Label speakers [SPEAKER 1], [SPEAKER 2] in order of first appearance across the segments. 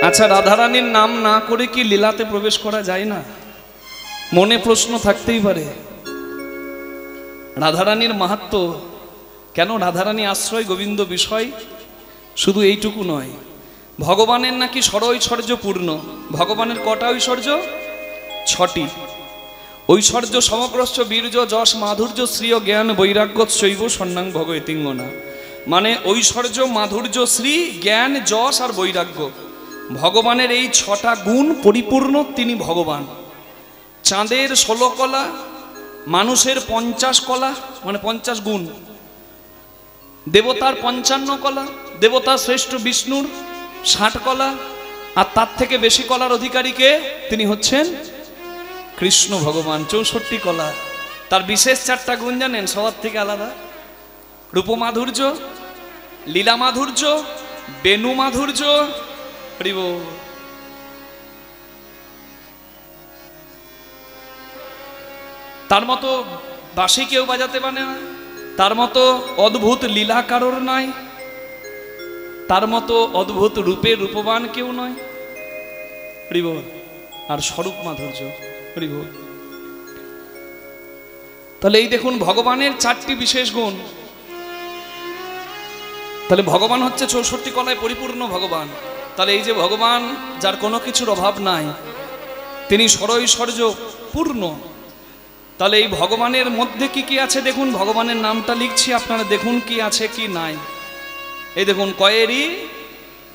[SPEAKER 1] আচ্ছা, রাধারানীর নাম না করে কি লীলাতে প্রবেশ করা যায় না? মনে প্রশ্ন থাকতেই পারে। রাধারানীর মাহাত্ম্য কেন? রাধারানী আশ্রয় গোবিন্দ বিষয়, শুধু এইটুকু নয়, ভগবানের নাকি ষড়ৈশ্বর্য পূর্ণ। ভগবানের কটা ঐশ্বর্য? 6টি। ঐশ্বর্য সমগ্রস্য বীর্য যশ মাধুর্য শ্রীয় জ্ঞান বৈরাগ্য শৈব সন্ন্যাং ভগবতীঙ্গনা। মানে ঐশ্বর্য, মাধুর্য, শ্রী, জ্ঞান, যশ আর বৈরাগ্য, ভগবানের এই 6টা গুণ পরিপূর্ণ তিনি ভগবান। চাঁদের 16 কলা, মানুষের 50 কলা, মানে 50 গুণ, দেবতার 55 কলা, দেবতা শ্রেষ্ঠ বিষ্ণুর 60 কলা, আর তার থেকে বেশি কলার অধিকারীকে তিনি হচ্ছেন কৃষ্ণ ভগবান, 64 কলা। তার বিশেষ 4টা গুণ জানেন, সবার থেকে আলাদা: রূপমাধুর্য, লীলা মাধুর্য, বেণু মাধুর্য। তার মতো বাঁশি কেউ বাজাতে পারে না, তার মতো অদ্ভুত লীলা কারোর নাই, তার মতো অদ্ভুত রূপে রূপবান কেউ নয়। আর স্বরূপ মাধুর্য। তাহলে এই দেখুন ভগবানের 4টি বিশেষ গুণ। তাহলে ভগবান হচ্ছে 64 কলায় পরিপূর্ণ ভগবান। তাহলে এই যে ভগবান, যার কোনো কিছুর অভাব নাই, তিনি ষড়ৈশ্বর্য পূর্ণ। তাহলে এই ভগবানের মধ্যে কি কি আছে দেখুন, ভগবানের নামটা লিখছি, আপনারা দেখুন কি আছে কি নাই। এই দেখুন, কয়েরই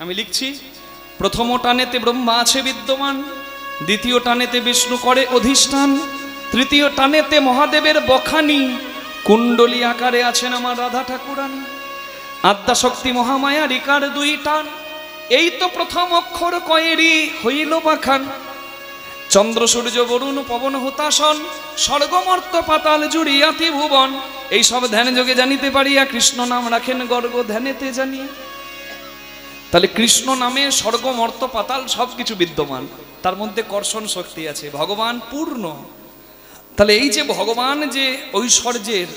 [SPEAKER 1] আমি লিখছি। প্রথম টানেতে ব্রহ্মা আছে বিদ্যমান, দ্বিতীয় টানেতে বিষ্ণু করে অধিষ্ঠান, তৃতীয় টানেতে মহাদেবের বখানি, কুণ্ডলী আকারে আছেন আমার রাধা ঠাকুরানী, আদ্যাশক্তি মহামায়া রিকার 2 টান। এই তো প্রথম অক্ষর কয়েরই হইল বাখান। চন্দ্র সূর্য বরুণ পবন হতাশন, স্বর্গমর্ত পাতাল জুড়িয়াতি ভুবন। এই সব ধ্যান যোগে জানিতে পারিয়া কৃষ্ণ নাম রাখেন গর্গ ধ্যানেতে জানিয়া। তাহলে কৃষ্ণ নামে স্বর্গ মর্ত পাতাল সবকিছু বিদ্যমান, তার মধ্যে কর্ষণ শক্তি আছে, ভগবান পূর্ণ। তাহলে এই যে ভগবান যে ঐশ্বর্যের,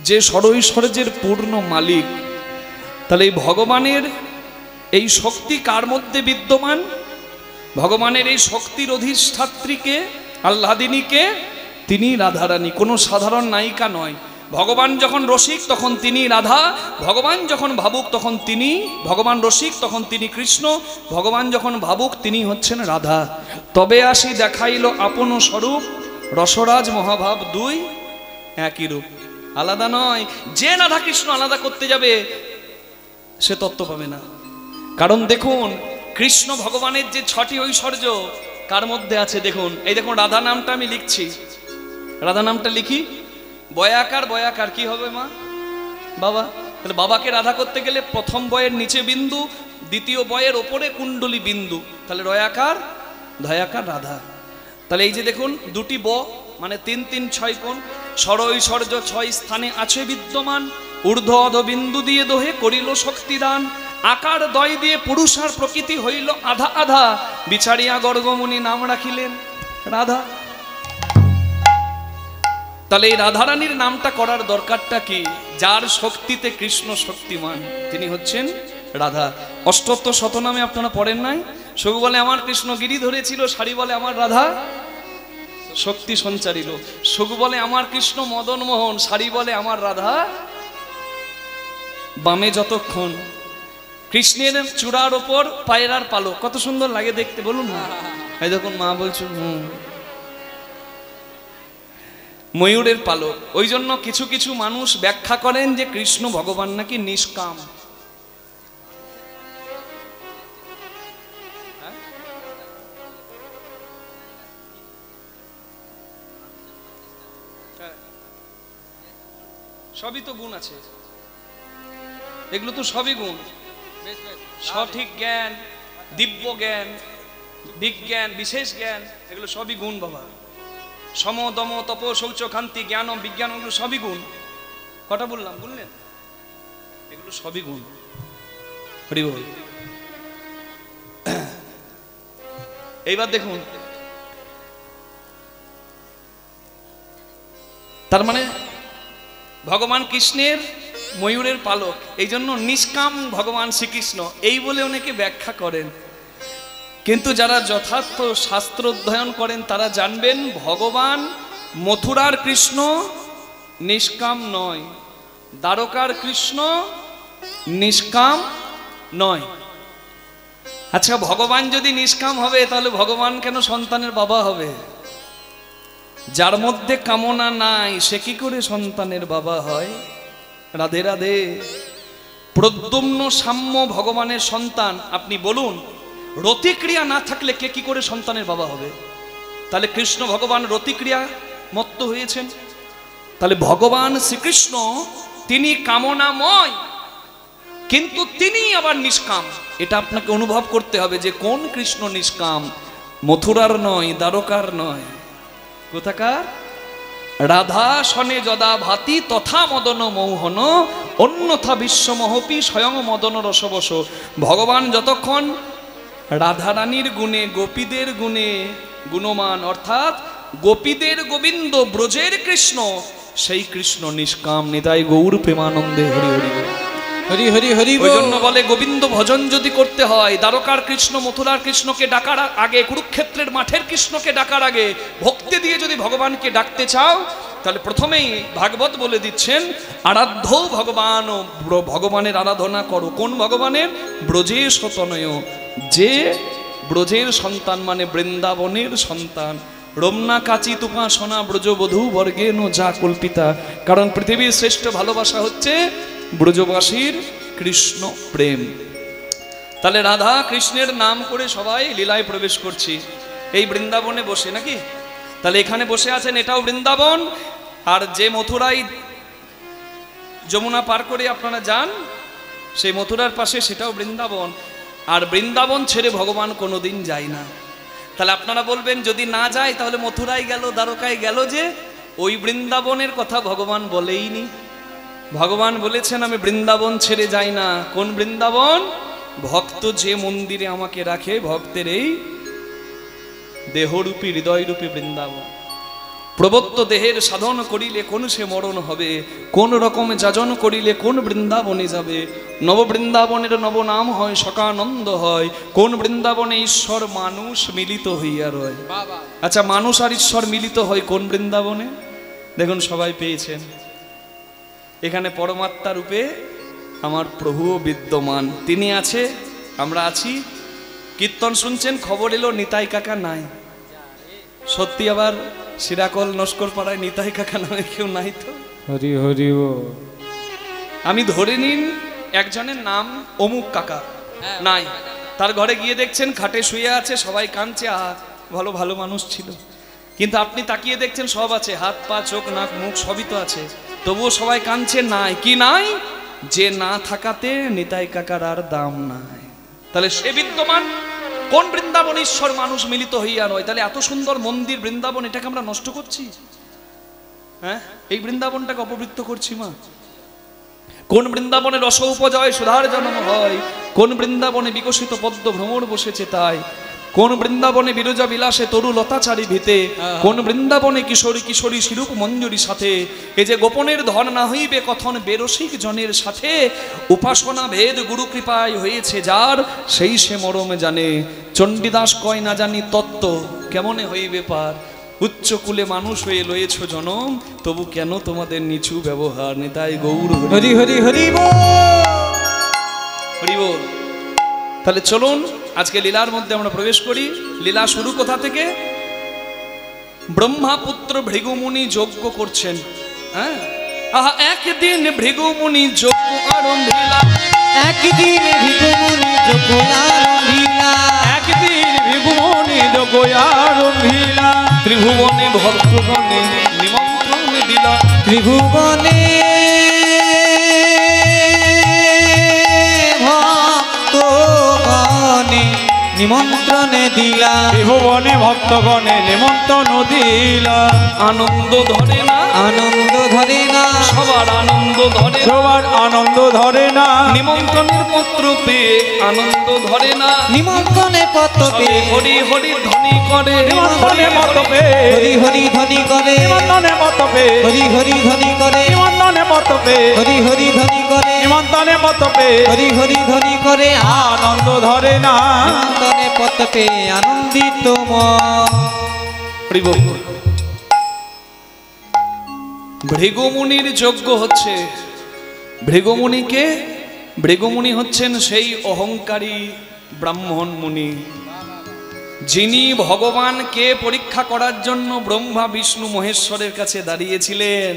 [SPEAKER 1] যে ষড়ৈশ্বর্যের পূর্ণ মালিক, তাহলে এই ভগবানের এই শক্তি কার মধ্যে বিদ্যমান? ভগবানের এই শক্তির অধিষ্ঠাত্রীকে, আহ্লাদিনীকে, তিনি রাধারানী, কোনো সাধারণ নায়িকা নয়। ভগবান যখন রসিক তখন তিনি রাধা, ভগবান যখন ভাবুক তখন তিনি, ভগবান রসিক তখন তিনি কৃষ্ণ, ভগবান যখন ভাবুক তিনি হচ্ছেন রাধা। তবে আসি দেখাইল আপন স্বরূপ, রসরাজ মহাভাব 2 একই রূপ। আলাদা নয়। যে রাধা কৃষ্ণ আলাদা করতে যাবে সে তত্ত্ব পাবে না। কারণ দেখুন, কৃষ্ণ ভগবানের যে 6টি ঐশ্বর্য কার মধ্যে আছে দেখুন। এই দেখুন, রাধা নামটা আমি লিখছি, রাধা নামটা লিখি, বয়াকার। বয়াকার কি হবে মা? বাবা। তাহলে বাবাকে রাধা করতে গেলে প্রথম বয়ের নিচে বিন্দু, দ্বিতীয় বয়ের ওপরে কুণ্ডলী বিন্দু, তাহলে রয়াকার, ধয়াকার, রাধা। তাহলে এই যে দেখুন, 2টি ব মানে 3 3 6 কোণ, ষড়ৈশ্বর্য 6 স্থানে আছে বিদ্যমান, ঊর্ধ্ব অধ বিন্দু দিয়ে দোহে করিল শক্তিদান, আকার দয় দিয়ে পুরুষ আর প্রকৃতি হইল আধা আধা, বিচারিয়া গর্গমুনি নাম রাখিলেন রাধা। তাহলে এই রাধারানীর নামটা করার দরকারটা কি? যার শক্তিতে কৃষ্ণ শক্তিমান তিনি হচ্ছেন রাধা। অষ্টত্ব শতনামে আপনারা পড়েন নাই? সবু বলে আমার কৃষ্ণ গিরি ধরেছিল, সারি বলে আমার রাধা শক্তি সঞ্চারিল। সবু বলে আমার কৃষ্ণ মদন মোহন, সারি বলে আমার রাধা বামে যতক্ষণ। কৃষ্ণের চূড়ার ওপর পায়রার পালক, কত সুন্দর লাগে দেখতে বলুন না। এই দেখুন মা বলছো ময়ূরের পালক। ওই জন্য কিছু কিছু মানুষ ব্যাখ্যা করেন যে কৃষ্ণ ভগবান নাকি নিষ্কাম। সবই তো গুণ আছে, এগুলো তো সবই গুণ। সঠিক জ্ঞান, দিব্য জ্ঞান, বিজ্ঞান, বিশেষ জ্ঞান, এগুলো সবই গুণ বাবা। সম দম তপ শৌচ খান্তি জ্ঞান বিজ্ঞান, এগুলো সবই গুণ। কটা বললাম বললেন? এগুলো সবই গুণ। হরি বল। এইবার দেখুন, তার মানে ভগবান কৃষ্ণের ময়ূরের পালক, এই জন্য নিষ্কাম ভগবান শ্রীকৃষ্ণ, এই বলে অনেকে ব্যাখ্যা করেন। কিন্তু যারা যথার্থ শাস্ত্র অধ্যয়ন করেন তারা জানবেন ভগবান মথুরার কৃষ্ণ নিষ্কাম নয়, দ্বারকার কৃষ্ণ নিষ্কাম নয়। আচ্ছা, ভগবান যদি নিষ্কাম হবে তাহলে ভগবান কেন সন্তানের বাবা হবে? যার মধ্যে কামনা নাই সে কি করে সন্তানের বাবা হয়? রাধে রাধে। প্রদ্যুম্ন সাম্য ভগবানের সন্তান। আপনি বলুন, রতিক্রিয়া না থাকলে কে কি করে সন্তানের বাবা হবে? তাহলে কৃষ্ণ ভগবান রতিক্রিয়া মত্ত হয়েছেন। তাহলে ভগবান শ্রীকৃষ্ণ তিনি কামনাময়, কিন্তু তিনি আবার নিষ্কাম। এটা আপনাকে অনুভব করতে হবে যে কোন কৃষ্ণ নিষ্কাম, মথুরার নয়, দ্বারকার নয়, কোথাকার? রাধা সনে যদা ভাতি তথা মদন মৌহন অন্যথা বিশ্বমহপি স্বয়ং মদন রসবস। ভগবান যতক্ষণ রাধারানীর গুণে, গোপীদের গুণে গুণমান, অর্থাৎ গোপীদের গোবিন্দ, ব্রজের কৃষ্ণ, সেই কৃষ্ণ নিষ্কাম। নিতাই গৌর প্রেমানন্দে হরি হরি হরি হরি হরি। ওই জন্য বলে গোবিন্দ ভজন যদি করতে হয়, দ্বারকার কৃষ্ণ মথুরার কৃষ্ণকে ডাকার আগে, কুরুক্ষেত্রের মাঠের কৃষ্ণকে ডাকার আগে ভক্তি দিয়ে যদি ভগবানকে ডাকতে চাও, তাহলে প্রথমেই ভাগবত বলে দিচ্ছেন আরাধ্য ভগবান, ভগবানের আরাধনা করো। কোন ভগবানের? ব্রজেশ তনয়, যে ব্রজের সন্তান মানে বৃন্দাবনের সন্তান। রমনা কাচিত উপাসনা ব্রজবধূ বর্গেন যা কল্পিতা। কারণ পৃথিবীর শ্রেষ্ঠ ভালোবাসা হচ্ছে ব্রজবাসীর কৃষ্ণ প্রেম। তাহলে রাধা কৃষ্ণের নাম করে সবাই লীলায় প্রবেশ করছি এই বৃন্দাবনে বসে, নাকি? তাহলে এখানে বসে আছেন, এটাও বৃন্দাবন। আর যে মথুরায় যমুনা পার করে আপনারা যান, সেই মথুরার পাশে সেটাও বৃন্দাবন। আর বৃন্দাবন ছেড়ে ভগবান কোনোদিন যায় না। তাহলে আপনারা বলবেন, যদি না যায় তাহলে মথুরায় গেল, দ্বারকায় গেল যে? ওই বৃন্দাবনের কথা ভগবান বলেইনি। ভগবান বলেছেন আমি বৃন্দাবন ছেড়ে যাই না। কোন বৃন্দাবন? ভক্ত যে মন্দিরে আমাকে রাখে, ভক্তের এই দেহরূপী হৃদয়রূপী বৃন্দাবন। প্রবত্ত দেহের সাধন করিলে কোন সে মরণ হবে, কোন রকমে যাজন করিলে কোন বৃন্দাবনে যাবে। নব বৃন্দাবনের নব নাম হয়, সকানন্দ হয়। কোন বৃন্দাবনে ঈশ্বর মানুষ মিলিত হইয়া রয়। আচ্ছা, মানুষ আর ঈশ্বর মিলিত হয় কোন বৃন্দাবনে? দেখুন, সবাই পেয়েছেন। এখানে পরমাত্মা রূপে আমার প্রভুও বিদ্যমান। তিনি আছে, আমরা আছি। কীর্তন শুনছেন, খবর এলো নিতাই কাকা নাই। সত্যি আবার সিরাকল নস্কর পাড়ায় নিতাই কাকা নামে কেউ নাই তো?
[SPEAKER 2] হরি হরি।
[SPEAKER 1] আমি ধরে নিন একজনের নাম অমুক কাকা নাই, তার ঘরে গিয়ে দেখছেন খাটে শুয়ে আছে, সবাই কাঁদছে, আহা ভালো ভালো মানুষ ছিল। কিন্তু আপনি তাকিয়ে দেখছেন সব আছে, হাত পা চোখ নাক মুখ সবই তো আছে, তবুও সবাই কাঁদছে। নাই কি নাই? যে না থাকাতে নিতাই কাকার আর দাম নাই। তাহলে সে বিদ্যমান। কোন বৃন্দাবন? ঈশ্বর মানুষ মিলিত হইয়া নয়। তাহলে এত সুন্দর মন্দির বৃন্দাবন, এটাকে আমরা নষ্ট করছি। হ্যাঁ, এই বৃন্দাবনটাকে অপবৃত্ত করছি মা। কোন বৃন্দাবনে রস উপজয় সুধার জন্ম হয়, কোন বৃন্দাবনে বিকশিত পদ্ম ভ্রমর বসেছে তাই, কোন বৃন্দাবনে বিরজা বিলাসে তরু লতাচারী ভিতে, কোন বৃন্দাবনে কিশোরী কিশোরী শিরূপ মঞ্জুরি সাথে। এ যে গোপনের ধন না হইবে কথন বেরসিক জনের সাথে, উপাসনা ভেদ গুরু কৃপায় হয়েছে যার, সেই সে মরমে জানে। চণ্ডীদাস কয় না জানি তত্ত্ব, কেমনে হইবে পার। উচ্চ কুলে মানুষ হয়ে লয়েছ জনম, তবু কেন তোমাদের নিচু ব্যবহার। নিতাই গৌর হরি হরি হরি হরি বল। তাহলে চলুন আজকে লীলার মধ্যে আমরা প্রবেশ করি। লীলা শুরু কোথা থেকে? ব্রহ্মাপুত্র ভৃগুমুনি যজ্ঞ করছেন। হ্যাঁ, আহা একদিন ভৃগুমুনি যজ্ঞ আরম্ভিলা,
[SPEAKER 2] একদিন ভৃগুমুনি যজ্ঞ আরম্ভিলা, একদিন ভৃগুমুনি যজ্ঞ আরম্ভিলা।
[SPEAKER 1] ত্রিভুবনে ভক্তগণে নিমন্ত্রণ দিলা,
[SPEAKER 2] ত্রিভুবনে ভক্তগণে নিমন্ত্রণ দিলা, ত্রিভুবনে ভক্তগণে নিমন্ত্রণ দিলা।
[SPEAKER 1] আনন্দ ধরে না,
[SPEAKER 2] আনন্দ ধরে না,
[SPEAKER 1] সবার আনন্দ ধরে,
[SPEAKER 2] সবার আনন্দ ধরে না।
[SPEAKER 1] নিমন্ত্রণের পত্র পেয়ে আনন্দ ধরে না,
[SPEAKER 2] নিমন্ত্রণের পত্র পেয়ে
[SPEAKER 1] হরি হরি ধ্বনি করে,
[SPEAKER 2] নিমন্ত্রণের পত্র পেয়ে হরি হরি ধ্বনি করে, নিমন্ত্রণের মতবে
[SPEAKER 3] হরি হরি ধ্বনি করে
[SPEAKER 2] নিমন্ত্রণে মতবে
[SPEAKER 3] হরি হরি ধ্বনি করে
[SPEAKER 2] নিমন্ত্রণে মতবে
[SPEAKER 3] হরি হরি ধ্বনি করে
[SPEAKER 2] আনন্দ ধরে না
[SPEAKER 3] নিমন্ত্রণে পথ পেয়ে আনন্দিত মন।
[SPEAKER 1] ভৃগুমুনির যজ্ঞ হচ্ছে। ভৃগুমুনিকে, ভৃগুমুনি হচ্ছেন সেই অহংকারী ব্রাহ্মণ মুনি, যিনি ভগবানকে পরীক্ষা করার জন্য ব্রহ্মা বিষ্ণু মহেশ্বরের কাছে দাঁড়িয়েছিলেন।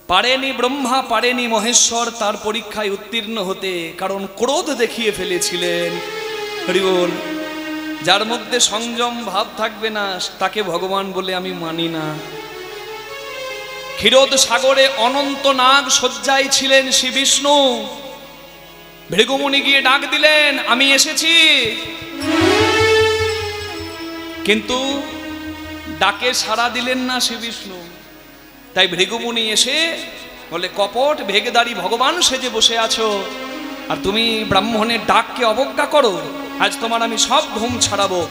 [SPEAKER 1] পারেনি ব্রহ্মা, পারেনি মহেশ্বর তার পরীক্ষায় উত্তীর্ণ হতে, কারণ ক্রোধ দেখিয়ে ফেলেছিলেন। হরি বল। যার মধ্যে সংযম ভাব থাকবে না তাকে ভগবান বলে আমি মানি না। ক্ষীরোদ সাগরে অনন্ত নাগ শয্যায় ছিলেন শ্রী বিষ্ণু। ভৃগুমুনি গিয়ে ডাক দিলেন, আমি এসেছি। কিন্তু ডাকে সাড়া দিলেন না শ্রী বিষ্ণু। তাই ভৃগুমুনি এসে বলে, কপট ভেগদারি ভগবান সেজে বসে আছো, আর তুমি ব্রাহ্মণের ডাককে অবজ্ঞা করো। আজ তোমার আমি সব ঘুম ছাড়াবো।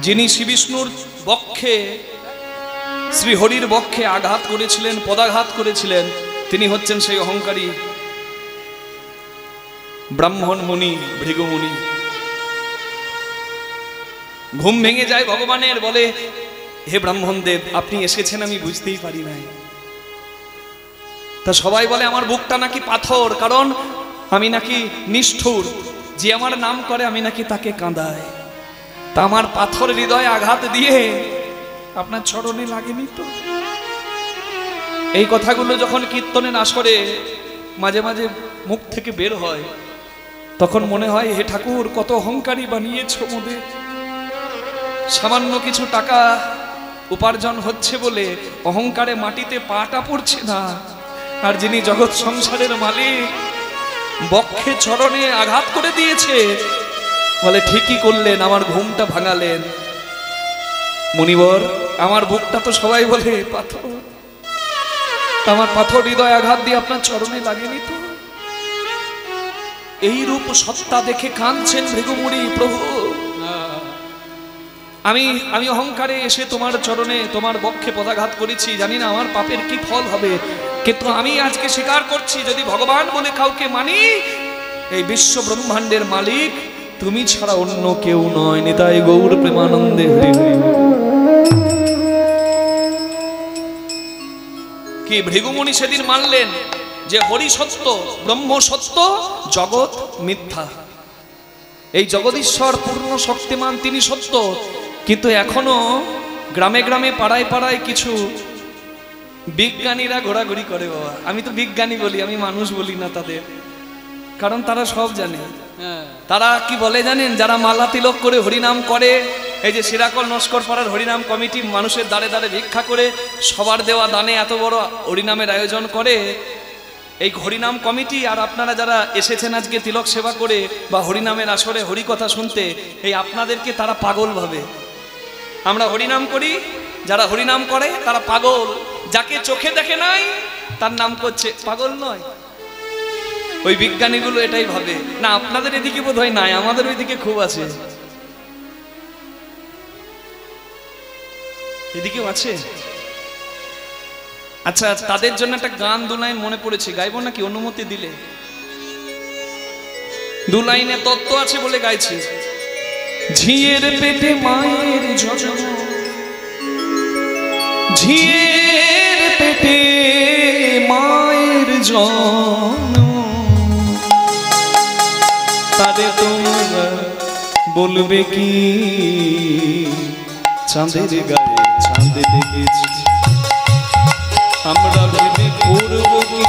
[SPEAKER 1] যিনি শ্রী বিষ্ণুর বক্ষে, শ্রীহরির বক্ষে আঘাত করেছিলেন, পদাঘাত করেছিলেন, তিনি হচ্ছেন সেই অহংকারী ব্রাহ্মণ মুনি ভৃগুমুনি। ঘুম ভেঙে যায় ভগবানের, বলে, হে ব্রাহ্মণ দেব, আপনি এসেছেন আমি বুঝতেই পারি নাই। তা সবাই বলে আমার বুকটা নাকি পাথর, কারণ আমি নাকি নিষ্ঠুর, যে আমার নাম করে আমি নাকি তাকে কাঁদাই। তা আমার পাথর হৃদয়ে আঘাত দিয়ে আপনার চরণে লাগেনি তো? এই কথাগুলো যখন কীর্তনের আসরে মাঝে মাঝে মুখ থেকে বের হয়, তখন মনে হয়, হে ঠাকুর, কত অহংকারী বানিয়েছ মোদের। সামান্য কিছু টাকা উপার্জন হচ্ছে বলে অহংকারে মাটিতে পাটা পড়ছে না, আর যিনি জগৎ সংসারের মালিক বক্ষে চরণে আঘাত করে দিয়েছে, বলে ঠিকই করলেন, আমার ঘুমটা ভাঙালেন। মুনিবর, আমার বুকটা তো সবাই বলে পাথর, আমার পাথর হৃদয় আঘাত দিয়ে আপনার চরণে লাগেনি তো? এই রূপ সত্তা দেখে কাঁদছেন ভৃগুমুনি, প্রভু আমি অহংকারে এসে তোমার চরণে, তোমার বক্ষে পদাঘাত করেছি, জানি না আমার পাপের কি ফল হবে, কিন্তু আমি আজকে স্বীকার করছি, যদি ভগবান বলে কাউকে মানি, এই বিশ্ব ব্রহ্মাণ্ডের মালিক তুমি ছাড়া অন্য কেউ নয়। নিতাই গৌর প্রেমানন্দে হরি হরি। কি ভৃগুমুনি সেদিন মানলেন যে হরি সত্য, ব্রহ্ম সত্য, জগৎ মিথ্যা। এই জগদীশ্বর পূর্ণ শক্তিমান, তিনি সত্য। কিন্তু এখনো গ্রামে গ্রামে পাড়ায় পাড়ায় কিছু বিজ্ঞানীরা ঘোরাঘুরি করে। বাবা, আমি তো বিজ্ঞানী বলি, আমি মানুষ বলি না তাদের, কারণ তারা সব জানে। তারা কি বলে জানেন? যারা মালা তিলক করে হরিনাম করে, এই যে সিরাকল নস্কর পাড়ার হরিনাম কমিটি মানুষের দ্বারে দ্বারে ভিক্ষা করে সবার দেওয়া দানে এত বড় হরিনামের আয়োজন করে, এই হরিনাম কমিটি আর আপনারা যারা এসেছেন আজকে তিলক সেবা করে বা হরিনামের আসরে হরিকথা শুনতে, এই আপনাদেরকে তারা পাগল ভাবে। আমরা হরিনাম করি, যারা হরিনাম করে তারা পাগল। যাকে চোখে দেখে নাই তার নাম করছে, পাগল নয়। ওই বিজ্ঞানীগুলো এটাই ভাবে। না, আপনাদের এদিকে বোধ হয় নাই, আমাদের ওইদিকে খুব আছে। এদিকেও আছে। আচ্ছা, তাদের জন্য একটা গান দু লাইন মনে পড়েছে, গাইবো নাকি অনুমতি দিলে? দু লাইনে তত্ত্ব আছে বলে গাইছি। ঝিয়ের পেটে মায়ের জন্ম, ঝিয়ের পেটে মায়ের জন্ম, তারে তোমরা বলবে কি চাঁদের গায়ে চাঁদ লেগেছে, আমরা ভেবে করব কি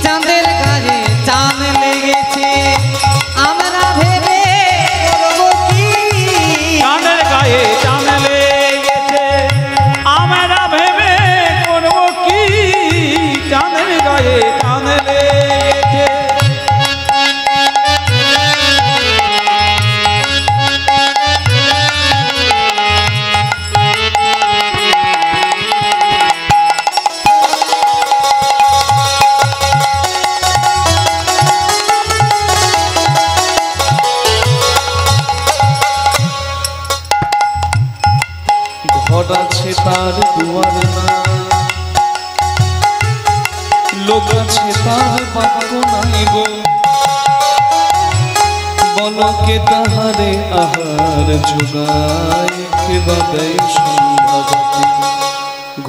[SPEAKER 3] চাঁদের গায়ে চাঁদ লেগেছে, আমরা ভেবে করব কি
[SPEAKER 2] চাঁদের গায়ে চাঁদ লেগেছে, আমরা ভেবে করব কি চাঁদের গায়ে চাঁদ লেগেছে।
[SPEAKER 1] দুয়ার নাই, লোক আছে তার বাক্য নাই গো, বলকে তাহারে আহার যোগায়, কে বা দেয় সন্ধ্যাবাতি,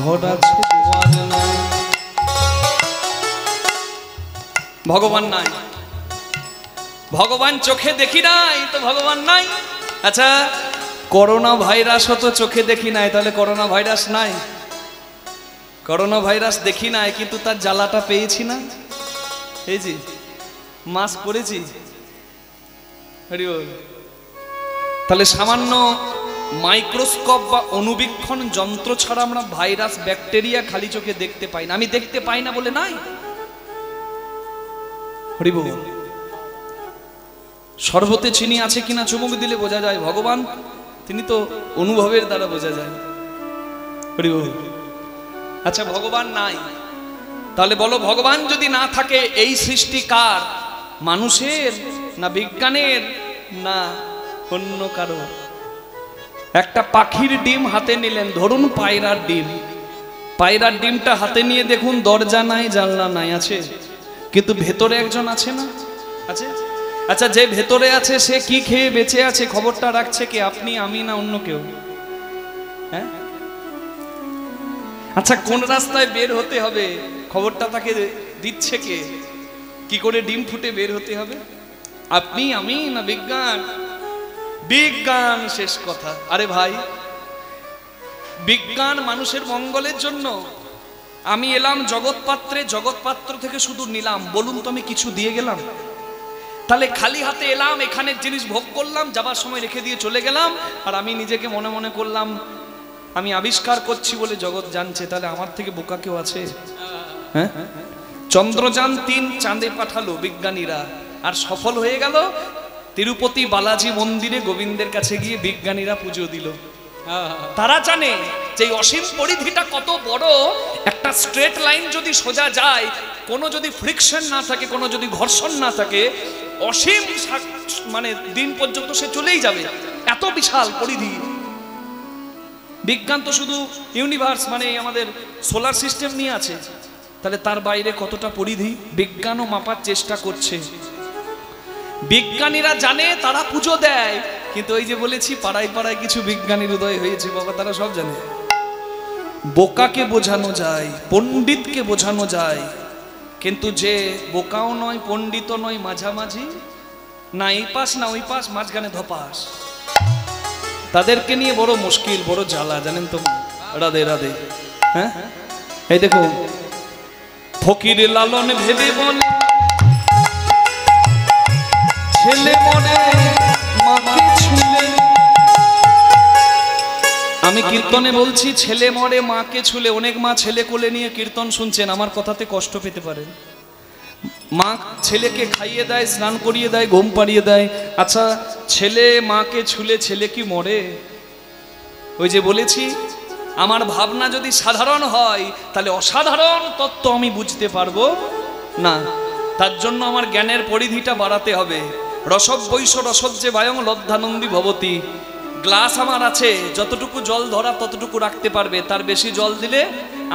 [SPEAKER 1] ঘর আছে দুয়ার নাই। ভগবান নাই, ভগবান চোখে দেখি নাই তো ভগবান নাই। আচ্ছা, করোনা ভাইরাসও তো চোখে দেখি নাই, তাহলে করোনা ভাইরাস নাই? করোনা ভাইরাস দেখি নাই, কিন্তু তার জ্বালাটা পেয়েছি না? এই যে মাস্ক পরেছি, তাহলে সামান্য মাইক্রোস্কোপ বা অনুবীক্ষণ যন্ত্র ছাড়া আমরা ভাইরাস ব্যাকটেরিয়া খালি চোখে দেখতে পাই না। আমি দেখতে পাই না বলে নাই। হরি বল। শরবতে চিনি আছে কিনা চুমুক দিলে বোঝা যায়, ভগবান তিনি তো অনুভবের দ্বারা বোঝা যায়। হরি বল। আচ্ছা, ভগবান নাই, তাহলে বলো ভগবান যদি না থাকে এই সৃষ্টি কার? মানুষের না বিজ্ঞানের না অন্য কারো? একটা পাখির ডিম হাতে নিলেন, ধরুন পায়রার ডিম, পায়রার ডিমটা হাতে নিয়ে দেখুন দরজা নাই জানলা নাই, আছে? কিন্তু ভেতরে একজন আছে না? আছে। আচ্ছা, যে ভেতরে আছে সে কি খেয়ে বেঁচে আছে খবরটা রাখছে কে? আপনি, আমি, না অন্য কেউ? হ্যাঁ। আচ্ছা, কোন রাস্তায় বের হতে হবে খবরটা তাকে দিচ্ছে কে? কি করে ডিম ফুটে বের হতে হবে? আপনি, আমি, না বিজ্ঞান? বিজ্ঞান শেষ কথা। আরে ভাই, বিজ্ঞান মানুষের মঙ্গলের জন্য। আমি এলাম জগৎপাত্রে, জগৎপাত্র থেকে শুধু নিলাম, বলুন তো আমি কিছু দিয়ে গেলাম? তাহলে খালি হাতে এলাম, এখানের জিনিস ভোগ করলাম, যাবার সময় রেখে দিয়ে চলে গেলাম, আর আমি নিজেকে মনে মনে করলাম আমি আবিষ্কার করছি বলে জগৎ জানছে। তাহলে আমার থেকে বোকা কেউ আছে? হ্যাঁ। চন্দ্রযান 3 চাঁদে পাঠালো বিজ্ঞানীরা, আর সফল হয়ে গেল। তিরুপতি বালাজি মন্দিরে গোবিন্দের কাছে গিয়ে বিজ্ঞানীরা পুজো দিল। তারা জানে যে অসীম পরিধিটা কত বড়। একটা স্ট্রেট লাইন যদি সোজা যায়, কোনো যদি ফ্রিকশন না থাকে, কোনো যদি ঘর্ষণ না থাকে, অসীম মানে দিন পর্যন্ত সে চলেই যাবে। এত বিশাল পরিধি। বিজ্ঞান তো শুধু ইউনিভার্স মানে আমাদের সোলার সিস্টেম নিয়ে আছে, তাহলে তার বাইরে কতটা পরিধি বিজ্ঞানও মাপার চেষ্টা করছে। বিজ্ঞানীরা জানে, তারা পুজো দেয়, কিন্তু ওই যে বলেছি পাড়ায় পাড়ায় কিছু বিজ্ঞানীর উদয় হয়েছে বাবা, তারা সব জানে। বোকাকে বোঝানো যায়, পণ্ডিতকে বোঝানো যায়, কিন্তু যে বোকাও নয় পণ্ডিতও নয়, মাঝামাঝি, না এই পাশ না ওই পাশ, মাঝখানে ধপাস, তাদেরকে নিয়ে বড় মুশকিল, বড় জ্বালা, জানেন তো? রাধে রাধে। হ্যাঁ, এই দেখো, ফকির লালন ভেবে বলে ছেলে মনে মাকে ছুলে। আমি কীর্তনে বলছি ছেলে মরে মাকে ছুলে। অনেক মা ছেলে কোলে নিয়ে কীর্তন শুনছেন, আমার কথাতে কষ্ট পেতে পারেন। মা ছেলেকে খাইয়ে দেয়, স্নান করিয়ে দেয়, ঘুম পাড়িয়ে দেয়। আচ্ছা, ছেলে মাকে ছুলে ছেলে কি মরে? ওই যে বলেছি, আমার ভাবনা যদি সাধারণ হয় তাহলে অসাধারণ তত্ত্ব আমি বুঝতে পারবো না। তার জন্য আমার জ্ঞানের পরিধিটা বাড়াতে হবে। রসবৈষ রসজ্জে বায়ং লব্ধানন্দী ভবতি। গ্লাস আমার আছে, যতটুকু জল ধরা ততটুকু রাখতে পারবে, তার বেশি জল দিলে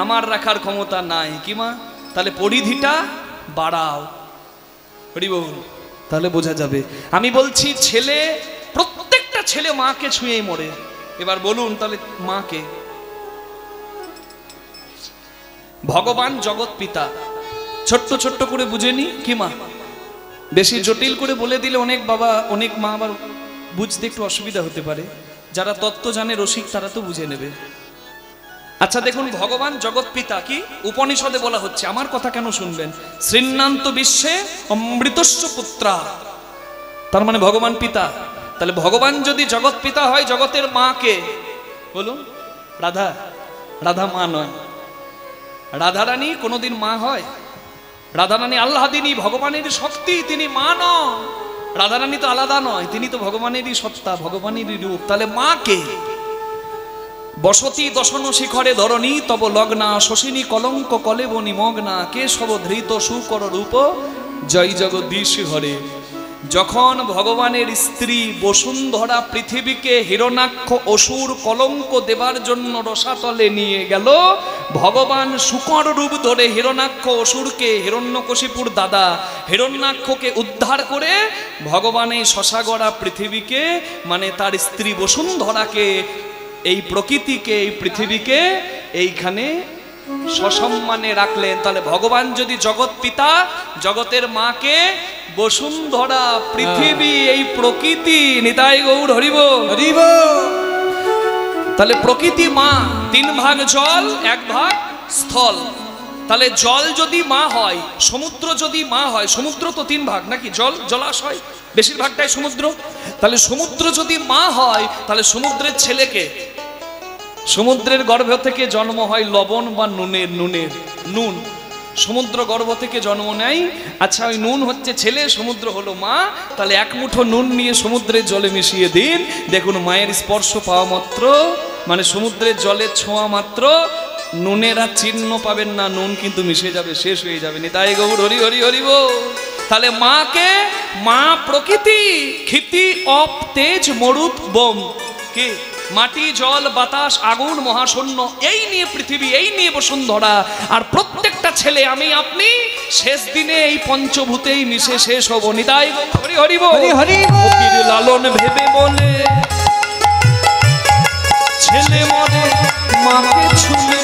[SPEAKER 1] আমার রাখার ক্ষমতা নাই। কি মা? তাহলে পরিধিটা বাড়াও। হরি বল। তাহলে বোঝা যাবে। আমি বলছি ছেলে, প্রত্যেকটা ছেলে মাকে ছুঁয়েই মরে। এবার বলুন তাহলে মাকে? ভগবান জগৎ পিতা। ছোট্ট ছোট্ট করে বুঝেনি কি মা? বেশি জটিল করে বলে দিলে অনেক বাবা অনেক মা আবার বুঝতে একটু অসুবিধা হতে পারে। যারা তত্ত্ব জানে রসিক তারা তো বুঝে নেবে। আচ্ছা দেখুন, ভগবান জগৎ পিতা কি উপনিষদে বলা হচ্ছে, আমার কথা কেন শুনবেন? শ্রীন্নান্ত বিশ্বে অমৃতস্য পুত্রা, তার মানে ভগবান পিতা। তাহলে ভগবান যদি জগৎ পিতা হয়, জগতের মা কে বলুন? রাধা। রাধা মা নয়। রাধারানী কোনোদিন মা হয়? রাধারানী আল্লাহদিনী, ভগবানেরই শক্তি, তিনি মা নন। রাধারানী তো আলাদা নয়, তিনি তো ভগবানেরই সত্তা, ভগবানেরই রূপ। তাহলে মা কে? বসতি দশন শিখরে ধরণী তব লগ্না, শশিনী কলঙ্ক কলেব নিমগ্না, কে সব ধৃত সুকর রূপ, জয় জগদীশ হরে। যখন ভগবানের স্ত্রী বসুন্ধরা পৃথিবীকে হিরণাক্ষ অসুর কলঙ্ক দেবার জন্য রসাতলে নিয়ে গেল, ভগবান শূকর রূপ ধরে হিরণাক্ষ অসুরকে, হিরণ্যকশিপুর দাদা হিরণ্যাক্ষকে উদ্ধার করে ভগবান এই শশাগড়া পৃথিবীকে, মানে তার স্ত্রী বসুন্ধরাকে, এই প্রকৃতিকে, এই পৃথিবীকে এইখানে সসম্মানে রাখলেন। তাহলে ভগবান যদি জগৎ পিতা, জগতের মাকে বসুন্ধরা পৃথিবী, এই প্রকৃতি, নিতাই গৌর হরিব
[SPEAKER 3] হরিব।
[SPEAKER 1] তাহলে প্রকৃতি মা, 3 ভাগ জল 1 ভাগ স্থল। তাহলে জল যদি মা হয়, সমুদ্র যদি মা হয়, সমুদ্র তো 3 ভাগ নাকি, জল জলাশয় বেশিরভাগটাই সমুদ্র। তাহলে সমুদ্র যদি মা হয়, তাহলে সমুদ্রের ছেলেকে, সমুদ্রের গর্ভ থেকে জন্ম হয় লবণ বা নুন, সমুদ্র গর্ভ থেকে জন্ম নেয়। আচ্ছা, ওই নুন হচ্ছে ছেলে, সমুদ্র হলো মা। তাহলে 1 মুঠো নুন নিয়ে সমুদ্রের জলে মিশিয়ে দিন, দেখুন মায়ের স্পর্শ পাওয়া মাত্র, মানে সমুদ্রের জলের ছোঁয়া মাত্র নুনের আর চিহ্ন পাবেন না, নুন কিন্তু মিশে যাবে, শেষ হয়ে যাবে। নিতাই গৌর হরি হরি হরিব। তাহলে মাকে, মা প্রকৃতি, ক্ষিতি অপ তেজ মরুত বোম, কি মাটি জল বাতাস আগুন মহাশূন্য, এই নিয়ে পৃথিবী, এই নিয়ে বসুন্ধরা। আর প্রত্যেকটা ছেলে আমি আপনি শেষ দিনে এই পঞ্চভূতেই মিশে শেষ হব। নিতাই হরি হরি
[SPEAKER 3] হরি হরি
[SPEAKER 1] ফকির লালন ভেবে বলে ছেলে মরে মাকে ছুলে,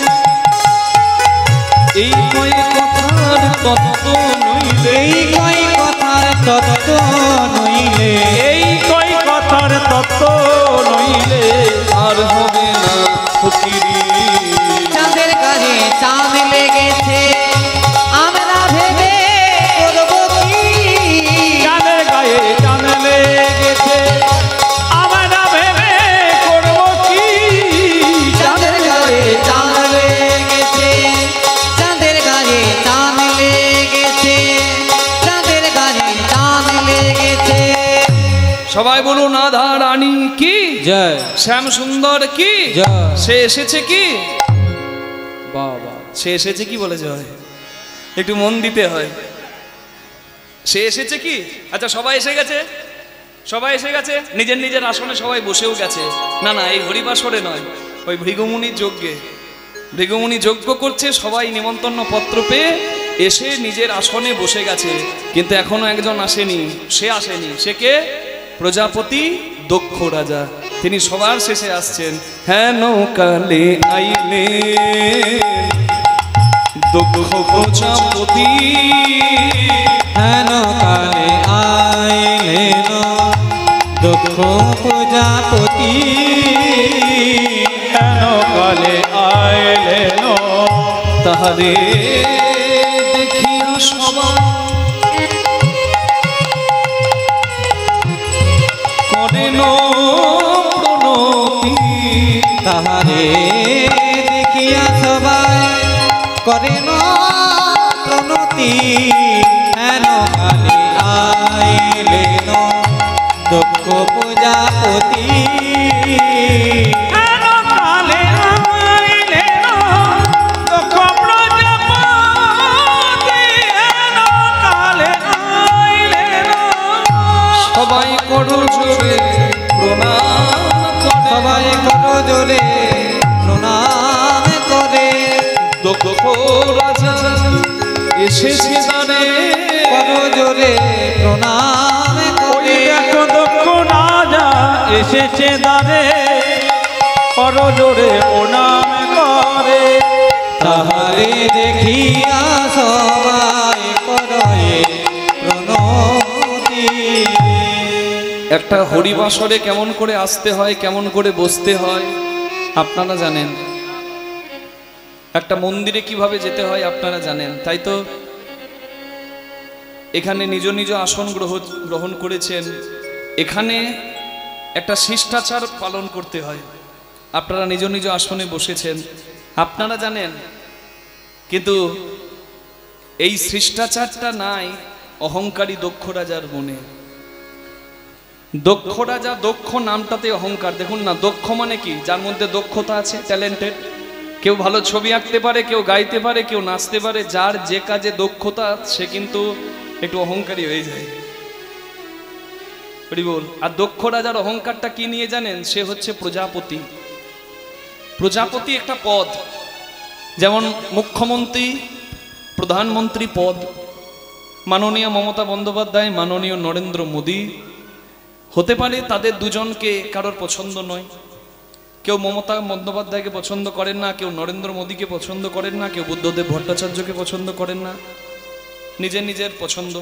[SPEAKER 1] এই কয় কথার তত্ত্ব নইলে,
[SPEAKER 3] এই কয় কথার তত্ত্ব নইলে,
[SPEAKER 2] এই কয় কথার তত্ত্ব নইলে
[SPEAKER 1] আর হবে না ফকিরি।
[SPEAKER 3] চাঁদের গায়ে চাঁদ লেগেছে, আমরা ভেবে করব কি?
[SPEAKER 2] চাঁদের গায়ে চাঁদ লেগেছে, আমরা ভেবে করব কি?
[SPEAKER 3] চাঁদের গায়ে চাঁদ লেগেছে, চাঁদের গায়ে চাঁদ লেগেছে, চাঁদের গায়ে চাঁদ লেগেছে।
[SPEAKER 1] সবাই বলুন রাধা রানী কি
[SPEAKER 3] জয়,
[SPEAKER 1] শ্যাম সুন্দর কি
[SPEAKER 3] জয়।
[SPEAKER 1] সে এসেছে কি,
[SPEAKER 3] বাবা
[SPEAKER 1] সে এসেছে কি বলে জয়, একটু মন দিতে হয়। সে এসেছে কি, আচ্ছা সবাই এসে গেছে, সবাই এসে গেছে, নিজের নিজের আসনে সবাই বসেও গেছে। না না, এই হরিবাসরে নয়, ওই ভৃগুমুনির যজ্ঞে, ভৃগুমুনি যজ্ঞ করছে, সবাই নিমন্ত্রণ পত্র পেয়ে এসে নিজের আসনে বসে গেছে। কিন্তু এখনো একজন আসেনি, সে আসেনি। সে কে? প্রজাপতি দক্ষ রাজা, তিনি সবার শেষে আসছেন। হ্যাঁ নৌকালে আইলে দক্ষ প্রজাপতি,
[SPEAKER 3] হেন কালে আইলেন দক্ষ প্রজাপতি,
[SPEAKER 2] কেন কালে আইলেন
[SPEAKER 1] তাহারে দেখিয়া সবাই করেন প্রণতি,
[SPEAKER 3] তাহারে দেখিয়া সবাই করেন প্রণতি। হেন কালে আইলেন দক্ষ প্রজাপতি,
[SPEAKER 2] কেন কালে আইলেন দক্ষ প্রজাপতি, কেন কালে আইলেন।
[SPEAKER 1] সবাই করো জোরে প্রণাম করে,
[SPEAKER 3] সবাই করো জোরে প্রণাম করে,
[SPEAKER 1] দক্ষ রাজা এসেছে দাঁড়ে,
[SPEAKER 3] করো জোরে প্রণাম
[SPEAKER 2] ওই
[SPEAKER 3] করে।
[SPEAKER 2] দেখো দক্ষ রাজা এসেছে দ্বারে, কর জোরে প্রণাম করে।
[SPEAKER 3] তাহারে দেখিয়া সবাই করে প্রণতি।
[SPEAKER 1] একটা হরিবাসরে কেমন করে আসতে হয়, কেমন করে বসতে হয় আপনারা জানেন, একটা মন্দিরে কিভাবে যেতে হয় আপনারা জানেন, তাই তো? এখানে নিজ নিজ আসন গ্রহণ করেছেন, এখানে একটা শিষ্টাচার পালন করতে হয়। আপনারা নিজ নিজ আসনে বসেছেন, আপনারা জানেন, কিন্তু এই শিষ্টাচারটা নাই অহংকারী দক্ষ রাজার মনে। দক্ষ রাজা, দক্ষ নামটাতে অহংকার। দেখুন না, দক্ষ মানে কি? যার মধ্যে দক্ষতা আছে, ট্যালেন্টেড। কেউ ভালো ছবি আঁকতে পারে, কেউ গাইতে পারে, কেউ নাচতে পারে। যার যে কাজে দক্ষতা সে কিন্তু একটু অহংকারী হয়ে যায়। হরি বল। আর দক্ষ রাজার অহংকারটা কি নিয়ে জানেন? সে হচ্ছে প্রজাপতি। প্রজাপতি একটা পদ, যেমন মুখ্যমন্ত্রী, প্রধানমন্ত্রী পদ মাননীয় মমতা বন্দ্যোপাধ্যায়, মাননীয় নরেন্দ্র মোদী হতে পারে, তাদের দুজনকে কারোর পছন্দ নয়। কেউ মমতা বন্দ্যোপাধ্যায়কে পছন্দ করেন না, কেউ নরেন্দ্র মোদীকে পছন্দ করেন না, কেউ বুদ্ধদেব ভট্টাচার্যকে পছন্দ করেন না, নিজের নিজের পছন্দ।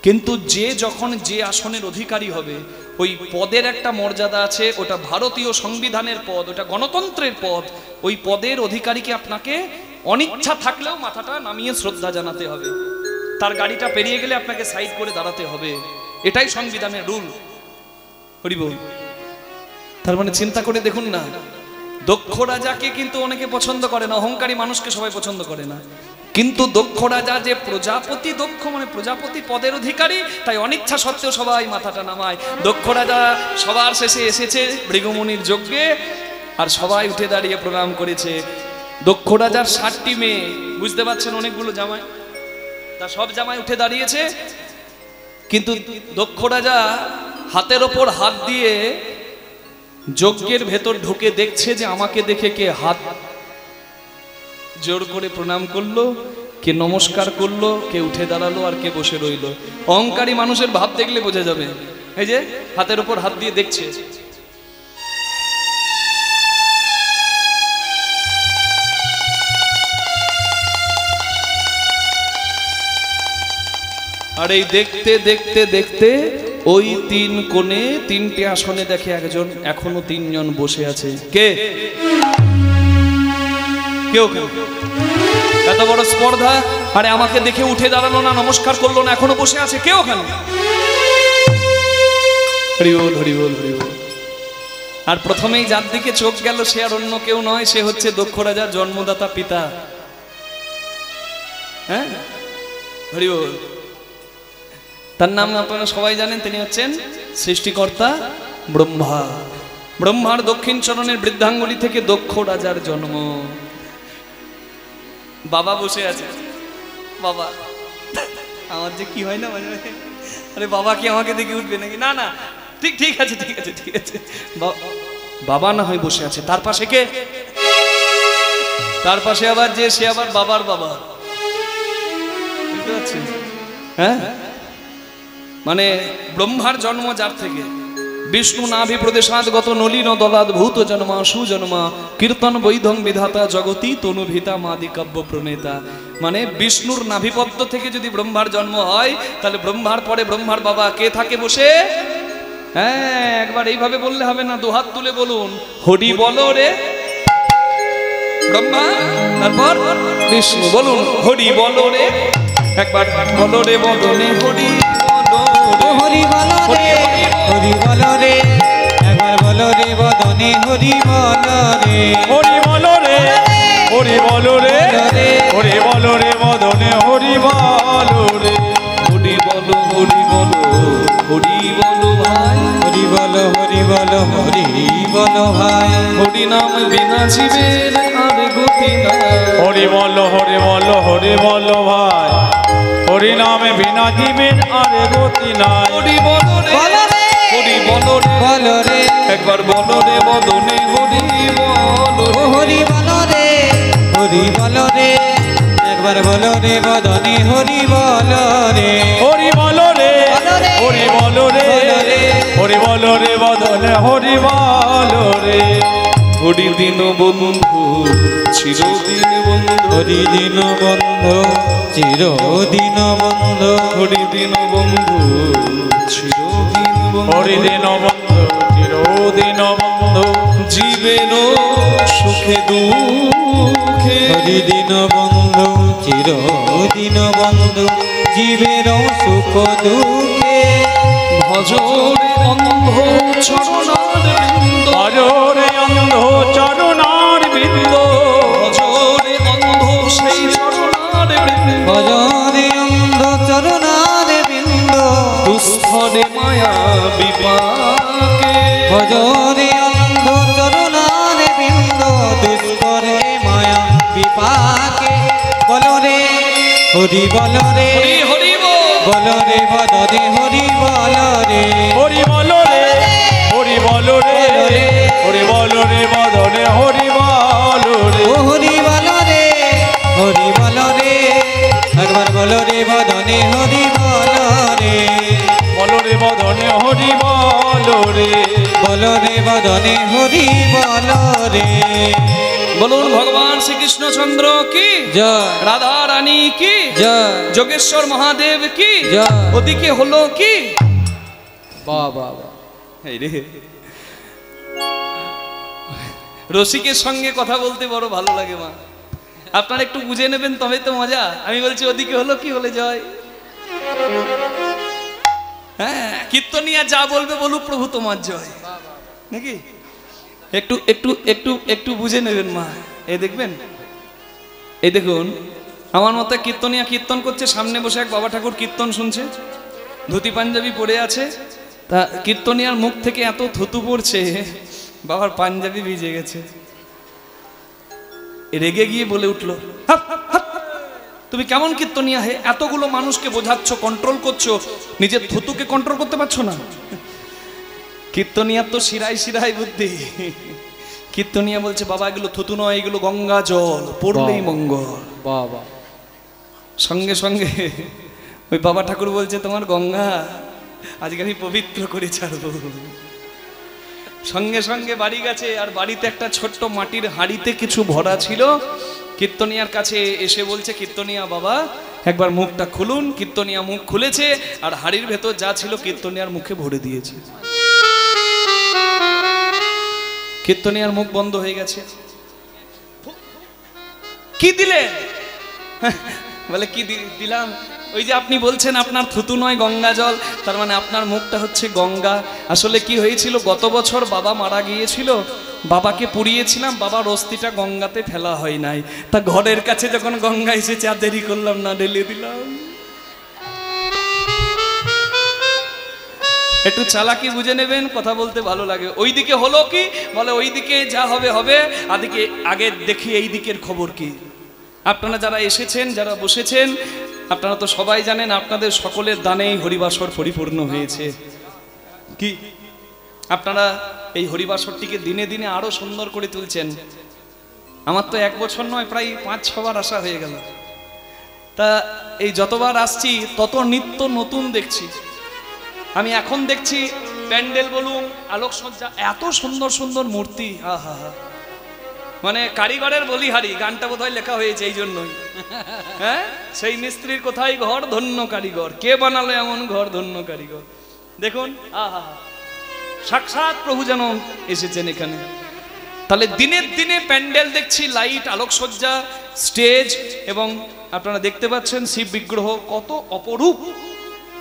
[SPEAKER 1] কিন্তু যে যখন যে আসনের অধিকারী হবে, ওই পদের একটা মর্যাদা আছে। ওটা ভারতীয় সংবিধানের পদ, ওটা গণতন্ত্রের পদ। ওই পদের অধিকারীকে আপনাকে অনিচ্ছা থাকলেও মাথাটা নামিয়ে শ্রদ্ধা জানাতে হবে। তার গাড়িটা পেরিয়ে গেলে আপনাকে সাইড করে দাঁড়াতে হবে। এটাই সংবিধানের রুল। হরি বল। তার মানে চিন্তা করে দেখুন না, দক্ষ রাজাকে কিন্তু অনেকে পছন্দ করে না, অহংকারী মানুষকে সবাই পছন্দ করে না। কিন্তু দক্ষ রাজা যে প্রজাপতি, দক্ষ মানে প্রজাপতি পদের অধিকারী, তাই অনিচ্ছা সত্ত্বেও সবাই মাথাটা নামায়। দক্ষ রাজা সবার শেষে এসেছে ভৃগুমুনির যজ্ঞে, আর সবাই উঠে দাঁড়িয়ে প্রণাম করেছে। দক্ষ রাজার 60টি মেয়ে, বুঝতে পারছেন, অনেকগুলো জামাই, তা সব জামাই উঠে দাঁড়িয়েছে। কিন্তু দক্ষ রাজা হাতের ওপর হাত দিয়ে যজ্ঞের ভেতর ঢুকে দেখছে যে আমাকে দেখে কে হাত জোর করে প্রণাম করলো, কে নমস্কার করলো, কে উঠে দাঁড়ালো, আর কে বসে রইলো। অহংকারী মানুষের ভাব দেখলে বোঝা যাবে। এই যে হাতের উপর হাত দিয়ে দেখছে। আর এই দেখতে দেখতে দেখতে ওই 3 কোণে 3টে আসনে দেখে একজন, এখনো 3 জন বসে আছে। কে? কেউ কেউ এত বড় স্পর্ধা, আরে আমাকে দেখে উঠে দাঁড়ালো না, নমস্কার করলো না, এখনো বসে আছে। কে ওখানে? হরি বল, হরি বল, হরি বল। আর প্রথমেই যার দিকে চোখ গেল সে আর অন্য কেউ নয়, সে হচ্ছে দক্ষ রাজার জন্মদাতা পিতা। হ্যাঁ, হরি বল। তার নাম আপনারা সবাই জানেন, তিনি হচ্ছেন সৃষ্টিকর্তা ব্রহ্মা। ব্রহ্মার দক্ষিণ চরণের বৃদ্ধাঙ্গুলি থেকে দক্ষ রাজার জন্ম। বাবা বসে আছে। বাবা, আমার যে কি হয় না মাঝে মাঝে, আরে বাবা কি আমাকে দেখে উঠবে নাকি? না না, ঠিক ঠিক আছে, ঠিক আছে, ঠিক আছে। বাবা না হয় বসে আছে, তার পাশে কে? তার পাশে আবার যে, সে আবার বাবার বাবা। বুঝতে পারছেন? হ্যাঁ, মানে ব্রহ্মার জন্ম যার থেকে, বিষ্ণু নাভি প্রদেশাদগত নলিন দলাদ ভূত জন্মা সুজন্মা কীর্তন বৈধং বিধাতা জগতি তনুভিতা মাদি কাব্য প্রণেতা। মানে বিষ্ণুর নাভিপদ্ম থেকে যদি ব্রহ্মার জন্ম হয়, তাহলে ব্রহ্মার পরে ব্রহ্মার বাবা কে থাকে বসে? হ্যাঁ, একবার এইভাবে বললে হবে না, দুহাত তুলে বলুন, হরি বলো রে ব্রহ্মা, তারপর বিষ্ণু। বলুন, হরি বলো রে, একবার বলো রে বদনে হরি,
[SPEAKER 3] হরি বল রে, হরি বল রে, একবার বল রে বদনে হরি বল রে,
[SPEAKER 2] হরি বল রে, হরি বল রে, হরি বল রে বদনে হরি বল রে।
[SPEAKER 1] হরি বলো, হরি বলো, হরি বলো ভাই,
[SPEAKER 3] হরি বল, হরি বল, হরি বল ভাই,
[SPEAKER 1] হরি নাম বিনা জীবের আর গতি নাই।
[SPEAKER 2] হরি বল, হরি বল, হরি বল ভাই, হরি নামে বিনা জীবের আর গতি নাই।
[SPEAKER 1] হরি বলো রে, হরি বলো রে,
[SPEAKER 3] বল রে,
[SPEAKER 1] একবার বলো রে বদনে হরি বলো রে।
[SPEAKER 3] হরি বল রে, হরি বল রে, একবার বল রে বদনে হরি বল রে,
[SPEAKER 2] হরি বল রে, হরি বল রে, হরি বল রে বদনে হরি বল রে।
[SPEAKER 1] হরি দিন বন্ধু চিরদিন বন্ধু,
[SPEAKER 3] হরি দিন বন্ধু চিরদিন বন্ধু,
[SPEAKER 1] হরি দিন বন্ধু চিরদিন বন্ধু,
[SPEAKER 2] হরি দিন বন্ধু চিরদিন বন্ধু,
[SPEAKER 1] জীবেন সুখে দুঃখে,
[SPEAKER 3] হরি দিন বন্ধু চিরদিন বন্ধু, জীবের সুখ দুঃখে,
[SPEAKER 1] ভজরে অন্ধ চরণার বৃন্দ,
[SPEAKER 2] ভজরে অন্ধ চরণার বৃন্দ,
[SPEAKER 1] ভজরে অন্ধ সেই চরণার বৃন্দ,
[SPEAKER 3] ভজরে অন্ধ চরণার বৃন্দ,
[SPEAKER 1] দুঃস্থরে মায়া বিপাকে,
[SPEAKER 3] ভজরে অন্ধ চরণার বৃন্দ, দুষ্করে মায়া বিপাকে। বল রে, হরি বল রে,
[SPEAKER 1] হরি হরি বল,
[SPEAKER 3] বল রে বদনে হরি বল রে, হরি বল রে
[SPEAKER 2] বলো রে বদনে হরি বলো রে
[SPEAKER 3] বলো রে বদনে হরি বল রে
[SPEAKER 1] বলুন ভগবান শ্রীকৃষ্ণচন্দ্র কি,
[SPEAKER 3] জয়
[SPEAKER 1] রাধা রানী কি,
[SPEAKER 3] জয়
[SPEAKER 1] যোগেশ্বর মহাদেব কি,
[SPEAKER 3] জয়।
[SPEAKER 1] ওদিকে হলো কি।
[SPEAKER 3] বাহ বাহ বাহ
[SPEAKER 1] এই রে, রসিকের সঙ্গে কথা বলতে বড় ভালো লাগে মা, আপনারা একটু বুঝে নেবেন তবে তো মজা। আমি বলছি ওদিকে হলো কি, হলে জয়। হ্যাঁ, কীর্তনিয়া যা বলবে বলুক প্রভু তোমার জয়, নাকি? একটু একটু একটু একটু বুঝে নেবেন মা। এই দেখবেন, এই দেখুন আমার মতো কীর্তনিয়া কীর্তন করছে, সামনে বসে এক বাবা ঠাকুর কীর্তন শুনছে, ধুতি পাঞ্জাবি পরে আছে। তা কীর্তনিয়ার মুখ থেকে এত থুতু পড়ছে, বাবার পাঞ্জাবি ভিজে গেছে। রেগে গিয়ে বলে উঠলো, হাপ, হাপ, তুমি কেমন কীর্তনিয়া হে, এতগুলো মানুষকে বোঝাচ্ছ, কন্ট্রোল করছো, নিজের থুতুকে কন্ট্রোল করতে পারছো না? কীর্তনিয়ার তো শিরায় শিরায় বুদ্ধি। কীর্তনিয়া বলছে, বাবা এগুলো থুতু নয়, এগুলো গঙ্গা জল, পড়লেই মঙ্গল।
[SPEAKER 3] বাহ বাহ
[SPEAKER 1] সঙ্গে সঙ্গে ওই বাবা ঠাকুর বলছে, তোমার গঙ্গা আজকে আমি পবিত্র করে ছাড়বো। সঙ্গে সঙ্গে বাড়ি গেছে, আর বাড়িতে একটা ছোট্ট মাটির হাঁড়িতে কিছু ভরা ছিল। কীর্তনিয়ার কাছে এসে বলছে, কীর্তনিয়া বাবা একবার মুখটা খুলুন। কীর্তনিয়া মুখ খুলেছে, আর হাঁড়ির ভেতর যা ছিল কীর্তনিয়ার মুখে ভরে দিয়েছে। কীর্তনিয়ার মুখ বন্ধ হয়ে গেছে। কি দিলে? বলে কি দিলাম? ওই যে আপনি বলছেন আপনার থুতু নয় গঙ্গা জল, তার মানে আপনার মুখটা হচ্ছে গঙ্গা। আসলে কি হয়েছিল, গত বছর বাবা মারা গিয়েছিল, বাবাকে পুড়িয়েছিলাম, বাবার অস্থিটা গঙ্গাতে ফেলা হয় নাই। তা ঘরের কাছে যখন গঙ্গা এসেছে আর দেরি করলাম না, ঢেলে দিলাম। একটু চালাকি বুঝে নেবেন, কথা বলতে ভালো লাগে। ওইদিকে হলো কি, বলে ওইদিকে যা হবে হবে, আগে দেখি এই দিকের খবর কি। আপনারা যারা এসেছেন, যারা বসেছেন, আপনারা তো সবাই জানেন আপনাদের সকলের দানেই হরিবাসর পরিপূর্ণ হয়েছে। কি আপনারা এই হরিবাসরটিকে দিনে দিনে আরো সুন্দর করে তুলছেন। আমার তো 1 বছর নয়, প্রায় 5-6 বার আসা হয়ে গেল। তা এই যতবার আসছি তত নিত্য নতুন দেখছি। আমি এখন দেখছি প্যান্ডেল বলুন, আলোকসজ্জা, এত সুন্দর সুন্দর মূর্তি। আহা হা, মানে কারিগরের বলিহারি গানটা বোধহয় লেখা হয়েছে এই জন্যই। হ্যাঁ, সেই মিস্ত্রির কোথায় ঘর, ধন্য কারিগর, কে বানালো এমন ঘর, ধন্য কারিগর। দেখুন, আহা, সাক্ষাৎ প্রভু যেন এসেছেন এখানে। তাহলে দিনের দিনে প্যান্ডেল দেখছি, লাইট, আলোকসজ্জা, স্টেজ, এবং আপনারা দেখতে পাচ্ছেন শিব বিগ্রহ কত অপরূপ।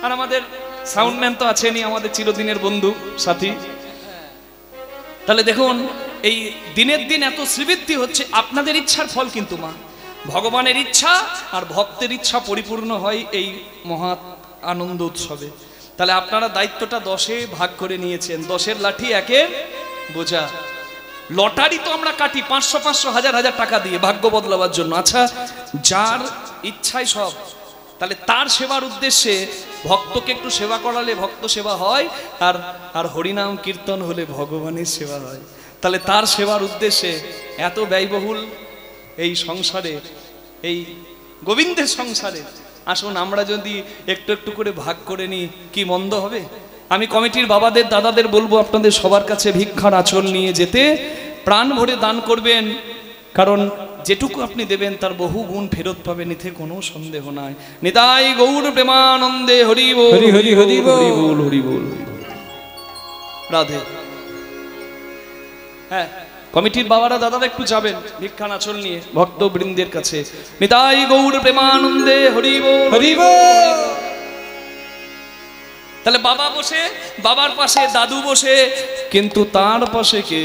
[SPEAKER 1] আর আমাদের সাউন্ডম্যান তো আছেনই, আমাদের চিরদিনের বন্ধু সাথী। তাহলে দেখুন, এই দিনের দিন এত শ্রীবৃদ্ধি হচ্ছে, আপনাদের ইচ্ছার ফল কিন্তু মা। ভগবানের ইচ্ছা আর ভক্তের ইচ্ছা পরিপূর্ণ হয় এই মহা আনন্দ উৎসবে। তাহলে আপনারা দায়িত্বটা 10-এ ভাগ করে নিয়েছেন। 10-এর লাঠি 1-এর বোঝা। লটারি তো আমরা কাটি 500-500, 1000-1000 টাকা দিয়ে ভাগ্য বদলাবার জন্য। আচ্ছা, যার ইচ্ছাই সব, তাহলে তার সেবার উদ্দেশ্যে ভক্তকে একটু সেবা করালে ভক্ত সেবা হয়, আর হরিনাম কীর্তন হলে ভগবানের সেবা হয়। তাহলে তার সেবার উদ্দেশ্যে এত ব্যয়বহুল এই সংসারে, এই গোবিন্দের সংসারে, আসুন আমরা যদি একটু একটু করে ভাগ করে নিই, কি মন্দ হবে? আমি কমিটির বাবাদের, দাদাদের বলবো আপনাদের সবার কাছে ভিক্ষার আঁচল নিয়ে যেতে, প্রাণ ভরে দান করবেন, কারণ যেটুকু আপনি দেবেন তার বহু গুণ ফেরত পাবেন, এতে কোনো সন্দেহ নাই। নিতাই গৌর প্রেমানন্দে হরি বল,
[SPEAKER 3] হরি হরি হরি বল,
[SPEAKER 1] হরি বল, হরি বল। রাধে। হ্যাঁ, কমিটির বাবারা, দাদারা একটু যাবেন ভিক্ষার আঁচল নিয়ে ভক্ত বৃন্দের কাছে। নিতাই গৌর প্রেমানন্দে হরি বল,
[SPEAKER 3] হরি বল।
[SPEAKER 1] তাহলে বাবা বসে, বাবার পাশে দাদু বসে, কিন্তু তার পাশে কে?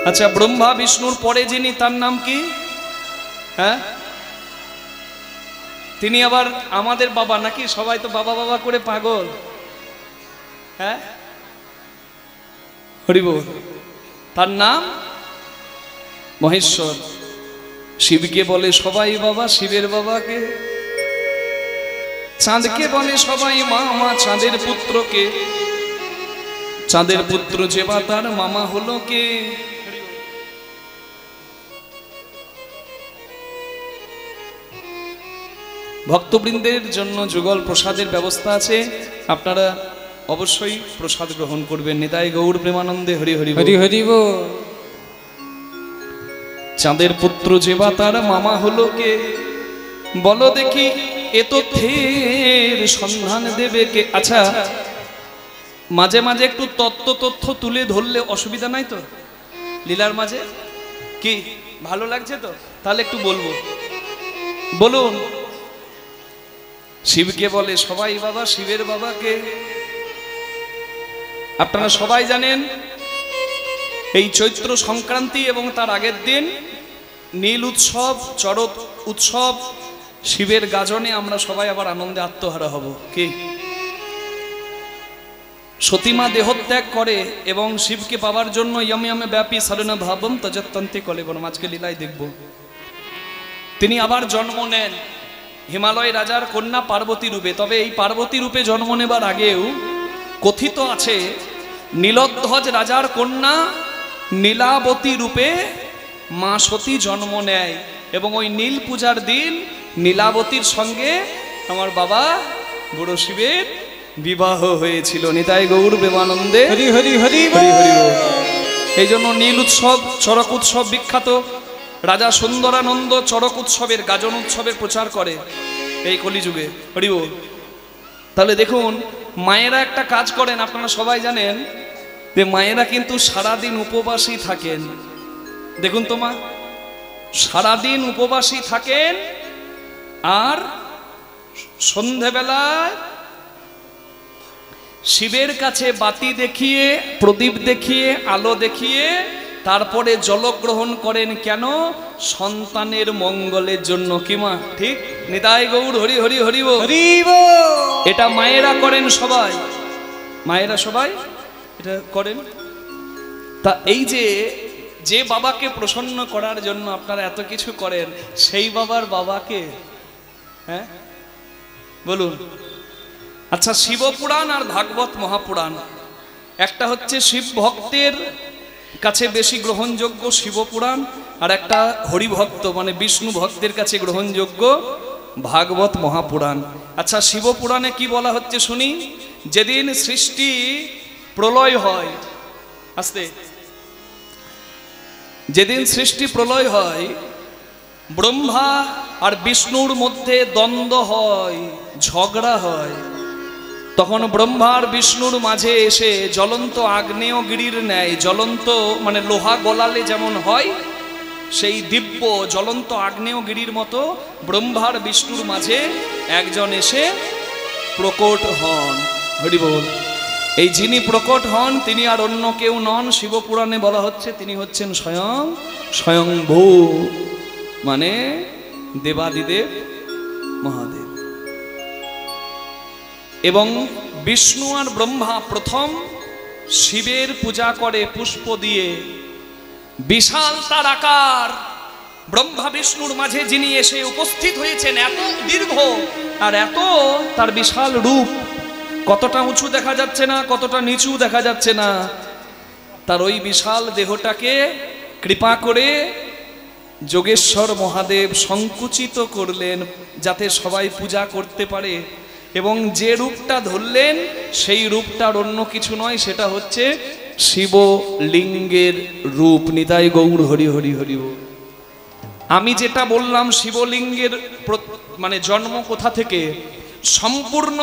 [SPEAKER 1] আচ্ছা, ব্রহ্মা বিষ্ণুর পরে যিনি, তার নাম কি? হ্যাঁ, তিনি আবার আমাদের বাবা নাকি? সবাই তো বাবা বাবা করে পাগল। হ্যাঁ, হরি বল। তার নাম মহেশ্বর। শিবকে বলে সবাই বাবা, শিবের বাবাকে। চাঁদকে বলে সবাই মামা, চাঁদের পুত্রকে। চাঁদের পুত্র যে বা তার মামা হলো কে? ভক্তবৃন্দের জন্য যুগল প্রসাদের ব্যবস্থা আছে, আপনারা অবশ্যই প্রসাদ গ্রহণ করবেন। নিতাই গৌর প্রেমানন্দে হরি হরি
[SPEAKER 3] হরি হরি বল।
[SPEAKER 1] চাঁদের পুত্র যেবা তার মামা হলো কে, বলো দেখি এ তথ্যের সন্ধান দেবে কে? আচ্ছা, মাঝে মাঝে একটু তথ্য তুলে ধরলে অসুবিধা নাই তো? লীলার মাঝে কি ভালো লাগছে তো? তাহলে একটু বলবো, বলুন। শিবকে বলে সবাই বাবা, শিবের বাবাকে আপনারা সবাই জানেন। এই চৈত্র সংক্রান্তি এবং তার আগের দিন নীল উৎসব, চড়ক উৎসব, শিবের গাজনে আমরা সবাই আবার আনন্দে আত্মহারা হব। কি সতীমা দেহত্যাগ করে এবং শিবকে পাওয়ার জন্য ইয়মে ব্যাপী সারনা ভাবম তজত্তন্তে কলেবন, আজকে লীলায় দেখব। তিনি আবার জন্ম নেন হিমালয় রাজার কন্যা পার্বতী রূপে। তবে এই পার্বতী রূপে জন্ম নেবার আগেও কথিত আছে নীলধ্বজ রাজার কন্যা নীলাবতী রূপে মা সতী জন্ম নেয় এবং ওই নীল পূজার দিন নীলাবতীর সঙ্গে আমার বাবা বুড়ো শিবের বিবাহ হয়েছিল। নিতাই গৌর প্রেমানন্দে
[SPEAKER 3] হরি হরি হরি
[SPEAKER 1] হরি হরি বল। এই জন্য নীল উৎসব, চড়ক উৎসব বিখ্যাত। রাজা সুন্দরানন্দ চড়ক উৎসবের, গাজন উৎসবের প্রচার করে এই কলিযুগে। হরি বল। তাহলে দেখুন, মায়েরা একটা কাজ করেন, আপনারা সবাই জানেন যে মায়েরা কিন্তু সারাদিন উপবাসী থাকেন। দেখুন তো মা, সারাদিন উপবাসী থাকেন আর সন্ধেবেলায় শিবের কাছে বাতি দেখিয়ে, প্রদীপ দেখিয়ে, আলো দেখিয়ে তারপরে জলগ্রহণ করেন। কেন? সন্তানের মঙ্গলের জন্য। কি মা ঠিক? নিতাই গৌর হরি হরি হরি বল। এটা মায়েরা করেন, সবাই মায়েরা সবাই এটা করেন। তা এই যে বাবাকে প্রসন্ন করার জন্য আপনারা এত কিছু করেন, সেই বাবার বাবাকে, হ্যাঁ বলুন। আচ্ছা, শিবপুরাণ আর ভাগবত মহাপুরাণ, একটা হচ্ছে শিব ভক্তের কাছে বেশি গ্রহণযোগ্য শিবপুরাণ, আর একটা হরিভক্ত মানে বিষ্ণু ভক্তের কাছে গ্রহণযোগ্য ভাগবত মহাপুরাণ। আচ্ছা, শিবপুরাণে কি বলা হচ্ছে শুনি। যেদিন সৃষ্টি প্রলয় হয়, আস্তে, যেদিন সৃষ্টি প্রলয় হয়, ব্রহ্মা আর বিষ্ণুর মধ্যে দ্বন্দ্ব হয়, ঝগড়া হয়। তখন ব্রহ্মা আর বিষ্ণুর মাঝে এসে জ্বলন্ত আগ্নেয়গিরির ন্যায়, জ্বলন্ত মানে লোহা গলালে যেমন হয়, সেই দিব্য জ্বলন্ত আগ্নেয়গিরির মতো ব্রহ্মার বিষ্ণুর মাঝে একজন এসে প্রকট হন। হরি বল। এই যিনি প্রকট হন তিনি আর অন্য কেউ নন। শিবপুরাণে বলা হচ্ছে তিনি হচ্ছেন স্বয়ংভূ, মানে দেবাদিদেব মহাদেব। এবং বিষ্ণু আর ব্রহ্মা প্রথম শিবের পূজা করে পুষ্প দিয়ে। বিশাল তার আকার, ব্রহ্মা বিষ্ণুর মাঝে যিনি এসে উপস্থিত হয়েছেন, এত দীর্ঘ আর এত তার বিশাল রূপ, কতটা উঁচু দেখা যাচ্ছে না, কতটা নিচু দেখা যাচ্ছে না। তার ওই বিশাল দেহটাকে কৃপা করে যোগেশ্বর মহাদেব সংকুচিত করলেন যাতে সবাই পূজা করতে পারে। এবং যে রূপটা ধরলেন সেই রূপটার অন্য কিছু নয়, সেটা হচ্ছে শিবলিঙ্গের রূপ। নিতাই গৌর হরি হরি হরি। আমি যেটা বললাম শিবলিঙ্গের মানে জন্ম কোথা থেকে, সম্পূর্ণ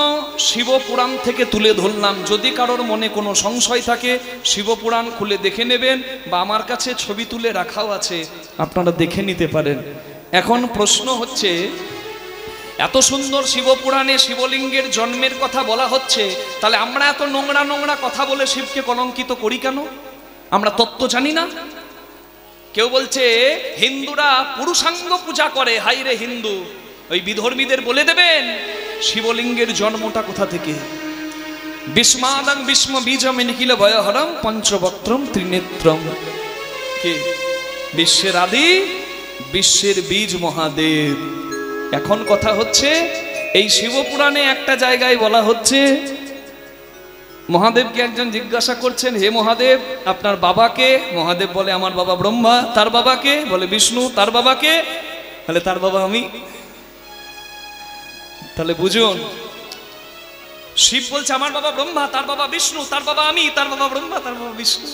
[SPEAKER 1] শিবপুরাণ থেকে তুলে ধরলাম। যদি কারোর মনে কোনো সংশয় থাকে শিবপুরাণ খুলে দেখে নেবেন, বা আমার কাছে ছবি তুলে রাখাও আছে, আপনারা দেখে নিতে পারেন। এখন প্রশ্ন হচ্ছে, এত সুন্দর শিবপুরাণে শিবলিঙ্গের জন্মের কথা বলা হচ্ছে, তাহলে আমরা এত নোংরা নোংরা কথা বলে শিবকে কলঙ্কিত করি কেন? আমরা তত্ত্ব জানি না? কেউ বলছে হিন্দুরা পুরুষাঙ্গ পূজা করে। হাই রে হিন্দু, ওই বিধর্মীদের বলে দেবেন শিবলিঙ্গের জন্মটা কোথা থেকে। বিস্মাদং বিস্ম বীজম নিখিল ভয়হরম পঞ্চবক্ত্রম ত্রিনেত্রম। কে? বিশ্বের আদি, বিশ্বের বীজ মহাদেব। এখন কথা হচ্ছে, এই শিবপুরাণে একটা জায়গায় বলা হচ্ছে, মহাদেবকে একজন জিজ্ঞাসা করছেন, হে মহাদেব আপনার বাবাকে? মহাদেব বলে আমার বাবা ব্রহ্মা। তার বাবাকে? বলে বিষ্ণু। তার বাবাকে? বলে তার বাবা আমি। তাহলে বুঝুন, শিব বলছে আমার বাবা ব্রহ্মা, তার বাবা বিষ্ণু, তার বাবা আমি, তার বাবা ব্রহ্মা, তার বাবা বিষ্ণু।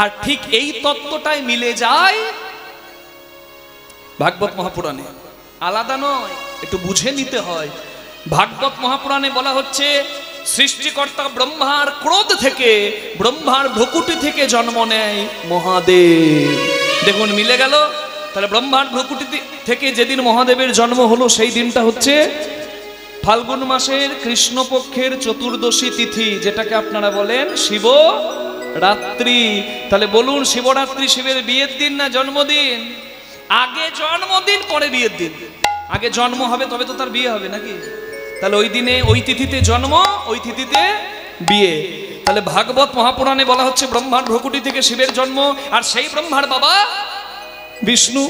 [SPEAKER 1] আর ঠিক এই তত্ত্বটাই মিলে যায় ভাগবত মহাপুরাণে। আলাদা নয়, একটু বুঝে নিতে হয়। ভাগবত মহাপুরাণে বলা হচ্ছে সৃষ্টিকর্তা ব্রহ্মার ক্রোধ থেকে, ব্রহ্মার ভ্রকুটি থেকে জন্ম নেয় মহাদেব। দেখুন মিলে গেল। তাহলে ব্রহ্মার ভ্রকুটি থেকে যেদিন মহাদেবের জন্ম হলো সেই দিনটা হচ্ছে ফাল্গুন মাসের কৃষ্ণপক্ষের চতুর্দশী তিথি, যেটাকে আপনারা বলেন শিবরাত্রি। তাহলে বলুন, শিবরাত্রি শিবের বিয়ের দিন না জন্মদিন? আগে জন্মদিন পরে বিয়ের দিন। আগে জন্ম হবে তবে তো তার বিয়ে হবে নাকি? তাহলে ওই দিনে ওই তিথিতে জন্ম, ওই তিথিতে বিয়ে। তাহলে ভাগবত মহাপুরাণে বলা হচ্ছে ব্রহ্মার ভ্রকুটি থেকে শিবের জন্ম, আর সেই ব্রহ্মার বাবা বিষ্ণু।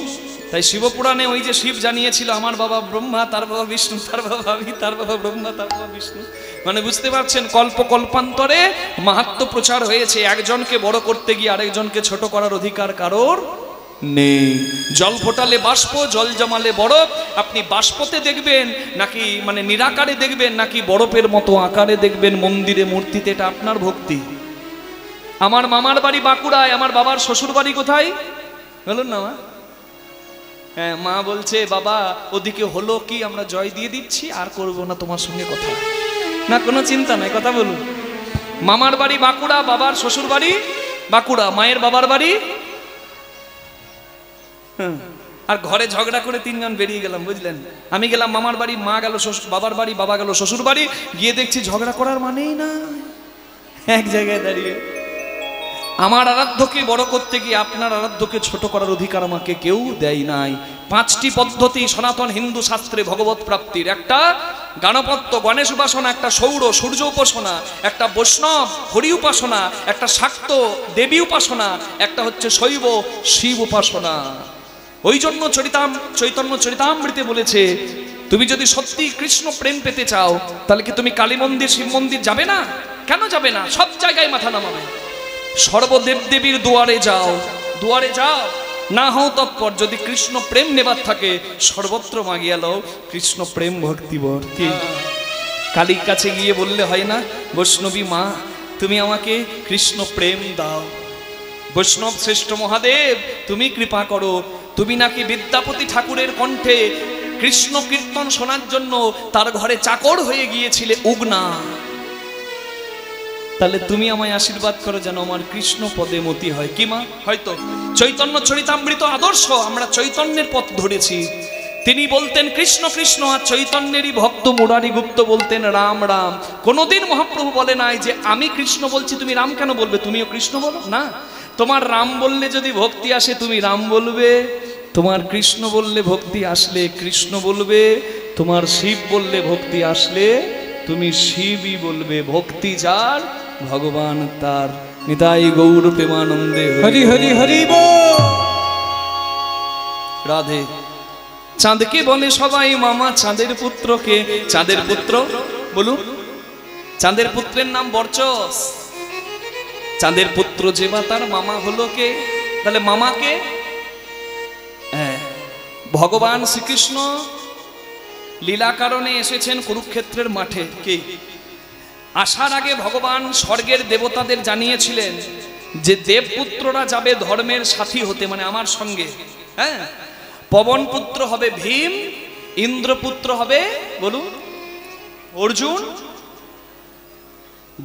[SPEAKER 1] তাই শিবপুরাণে ওই যে শিব জানিয়েছিল আমার বাবা ব্রহ্মা, তার বাবা বিষ্ণু, তার বাবা আমি, তার বাবা ব্রহ্মা, তার বাবা বিষ্ণু। মানে বুঝতে পারছেন, কল্প কল্পান্তরে মাহাত্ম্য প্রচার হয়েছে। একজনকে বড় করতে গিয়ে আরেকজনকে ছোট করার অধিকার কারোর নেই। জল ফোটালে বাষ্প, জল জমালে বরফ। আপনি বাষ্পতে দেখবেন নাকি মানে নিরাকারে দেখবেন, নাকি বরফের মতো আকারে দেখবেন মন্দিরে মূর্তিতে, এটা আপনার ভক্তি। আমার মামার বাড়ি বাঁকুড়ায়, আমার বাবার শ্বশুর বাড়ি কোথায় বলুন না? হ্যাঁ, মা বলছে বাবা ওদিকে হলো কি, আমরা জয় দিয়ে দিচ্ছি, আর করবো না তোমার সঙ্গে কথা। না কোনো চিন্তা নাই, কথা বলুন। মামার বাড়ি বাঁকুড়া, বাবার শ্বশুর বাড়ি বাঁকুড়া, মায়ের বাবার বাড়ি। আর ঘরে ঝগড়া করে তিনজন বেরিয়ে গেলাম, বুঝলেন? আমি গেলাম মামার বাড়ি, মা গেল বাবার বাড়ি, বাবা গেল শ্বশুর বাড়ি। গিয়ে দেখছি ঝগড়া করার মানেই না, এক জায়গায় দাঁড়িয়ে। আমার আরাধ্যকে বড় করতে গিয়ে আপনার আরাধ্যকে ছোট করার অধিকার আমাকে কেউ দেয় নাই। 5টি পদ্ধতি সনাতন হিন্দু শাস্ত্রে ভগবত প্রাপ্তির। একটা গণপত্য গণেশ উপাসনা, একটা সৌর সূর্য উপাসনা, একটা বৈষ্ণব হরি উপাসনা, একটা শাক্ত দেবী উপাসনা, একটা হচ্ছে শৈব শিব উপাসনা। ওই জন্য চৈতন্য চরিতামৃতে বলেছে, তুমি যদি সত্যি কৃষ্ণ প্রেম পেতে চাও তাহলে কি তুমি কালী মন্দির শিব মন্দির যাবে না? কেন যাবে না? সব জায়গায় মাথা নামাবে। সর্বদেব দেবীর দুয়ারে যাও, দুয়ারে যাও, না হও তৎপর। যদি কৃষ্ণ প্রেম নেবার থাকে সর্বত্র মাগিয়া লও কৃষ্ণ প্রেম ভক্তি বর। কি কালীর কাছে গিয়ে বললে হয় না, বৈষ্ণবী মা তুমি আমাকে কৃষ্ণ প্রেম দাও। বৈষ্ণব শ্রেষ্ঠ মহাদেব তুমি কৃপা করো। তুমি নাকি বিদ্যাপতি ঠাকুরের কণ্ঠে কৃষ্ণ কীর্তন শোনার জন্য তার ঘরে চাকর হয়ে গিয়েছিলে উগনা। তাহলে তুমি আমায় আশীর্বাদ করো যেন আমার কৃষ্ণ পদে মতি হয়। কি মা? হয়তো চৈতন্য চরিতামৃত আদর্শ, আমরা চৈতন্যের পথ ধরেছি। তিনি বলতেন কৃষ্ণ কৃষ্ণ, আর চৈতন্যেরই ভক্ত মুরারি গুপ্ত বলতেন রাম রাম। কোনোদিন মহাপ্রভু বলে নাই যে আমি কৃষ্ণ বলছি তুমি রাম কেন বলবে, তুমিও কৃষ্ণ বলো না। তোমার রাম বললে যদি ভক্তি আসে তুমি রাম বলবে, তোমার কৃষ্ণ বললে ভক্তি আসলে কৃষ্ণ বলবে, তোমার শিব বললে ভক্তি আসলে তুমি শিবই বলবে। ভক্তি যার ভগবান তার। নিতাই গৌর প্রেমানন্দে
[SPEAKER 3] হরি হরি হরি বল।
[SPEAKER 1] রাধে। চাঁদকে বলে সবাই মামা, চাঁদের পুত্রকে। চাঁদের পুত্র বলুন, চাঁদের পুত্রের নাম বরচস। চাঁদের পুত্র যে বা তার মামা হলো কে? তাহলে মামাকে হ্যাঁ ভগবান শ্রীকৃষ্ণ লীলা কারণে এসেছেন কুরুক্ষেত্রের মাঠে। কে আসার আগে ভগবান স্বর্গের দেবতাদের জানিয়েছিলেন যে দেবপুত্ররা যাবে ধর্মের সাথী হতে, মানে আমার সঙ্গে। হ্যাঁ, পবন পুত্র হবে ভীম, ইন্দ্রপুত্র হবে বলুন অর্জুন,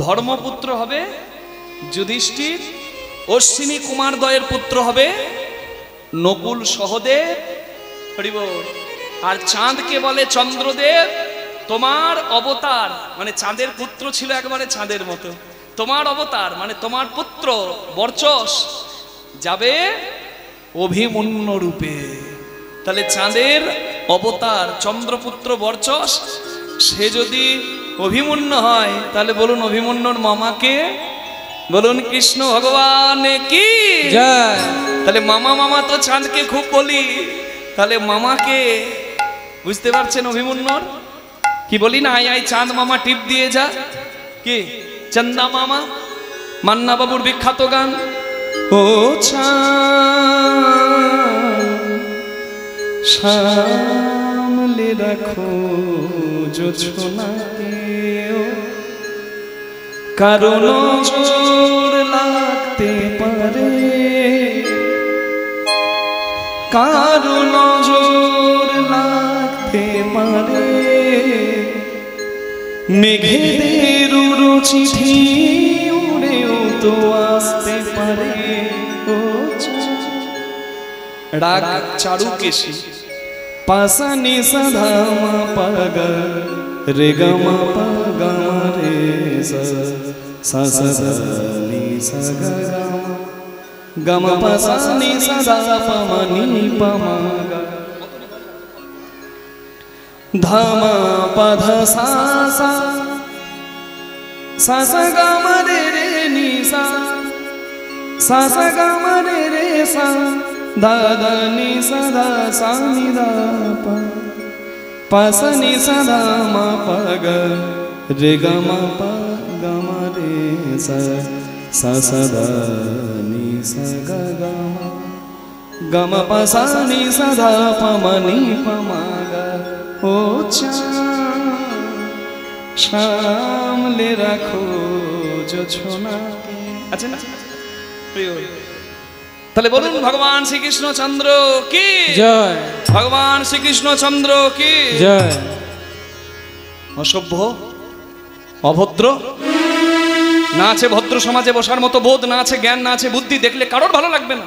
[SPEAKER 1] ধর্মপুত্র হবে যুধিষ্ঠির, অশ্বিনী কুমারদ্বয়ের পুত্র হবে নকুল সহদেব। আর চাঁদকে বলে চন্দ্রদেব। তোমার অবতার মানে চাঁদের পুত্র ছিল একবারে চাঁদের মতো। তোমার অবতার মানে তোমার পুত্র বরচস যাবে অভিমন্য রূপে। তাহলে চাঁদের অবতার চন্দ্রপুত্র বরচস, সে যদি অভিমন্য হয় তাহলে বলুন অভিমন্যুর মামাকে বলুন কৃষ্ণ ভগবান কি
[SPEAKER 3] জয়।
[SPEAKER 1] তাহলে মামা মামা তো চাঁদকে খুব বলি, তাহলে মামাকে বুঝতে পারছেন অভিমন্যুর কি বলি না? আই আই চাঁদ মামা টিপ দিয়ে যা। কি চন্দা মামা, মান্না বাবুর বিখ্যাত গান। ও চাঁদ সামলে সামলে রাখো জোছনাকে, কারণ নজর লাগতে পারে, কারো নজর লাগতে পারে, মেঘেদের উড়ো চিঠি উড়েও তো আসতে পারে। ও রাগ চারুকেশী পাসানি সাধা মা পাগা রে গামা পাগা রে সা সা সা নি সা গা গামা পাসানি সাধা পামানি পামাগা ধামা পাধা সা সা সা সা গামা রে রে নি সা সা সা গামা রে রে সা দাদা নি সদা সা নি দা পা পা সা নি সদা মা পা গা রে গা মা পা গা মা রে সা সা সদা নি সা গা গা মা গা মা পা সা নি সদা পা মা নি পা মা গা। ও সামলে রাখো জোছনা। আচ্ছা না প্রিয়, তাহলে বলুন ভগবান শ্রীকৃষ্ণচন্দ্র কি
[SPEAKER 3] জয়,
[SPEAKER 1] ভগবান শ্রীকৃষ্ণচন্দ্র কি
[SPEAKER 3] জয়।
[SPEAKER 1] অসভ্য অভদ্র, না আছে ভদ্র সমাজে বসার মতো বোধ, না আছে জ্ঞান, না আছে বুদ্ধি, দেখলে কারোর ভালো লাগবে না।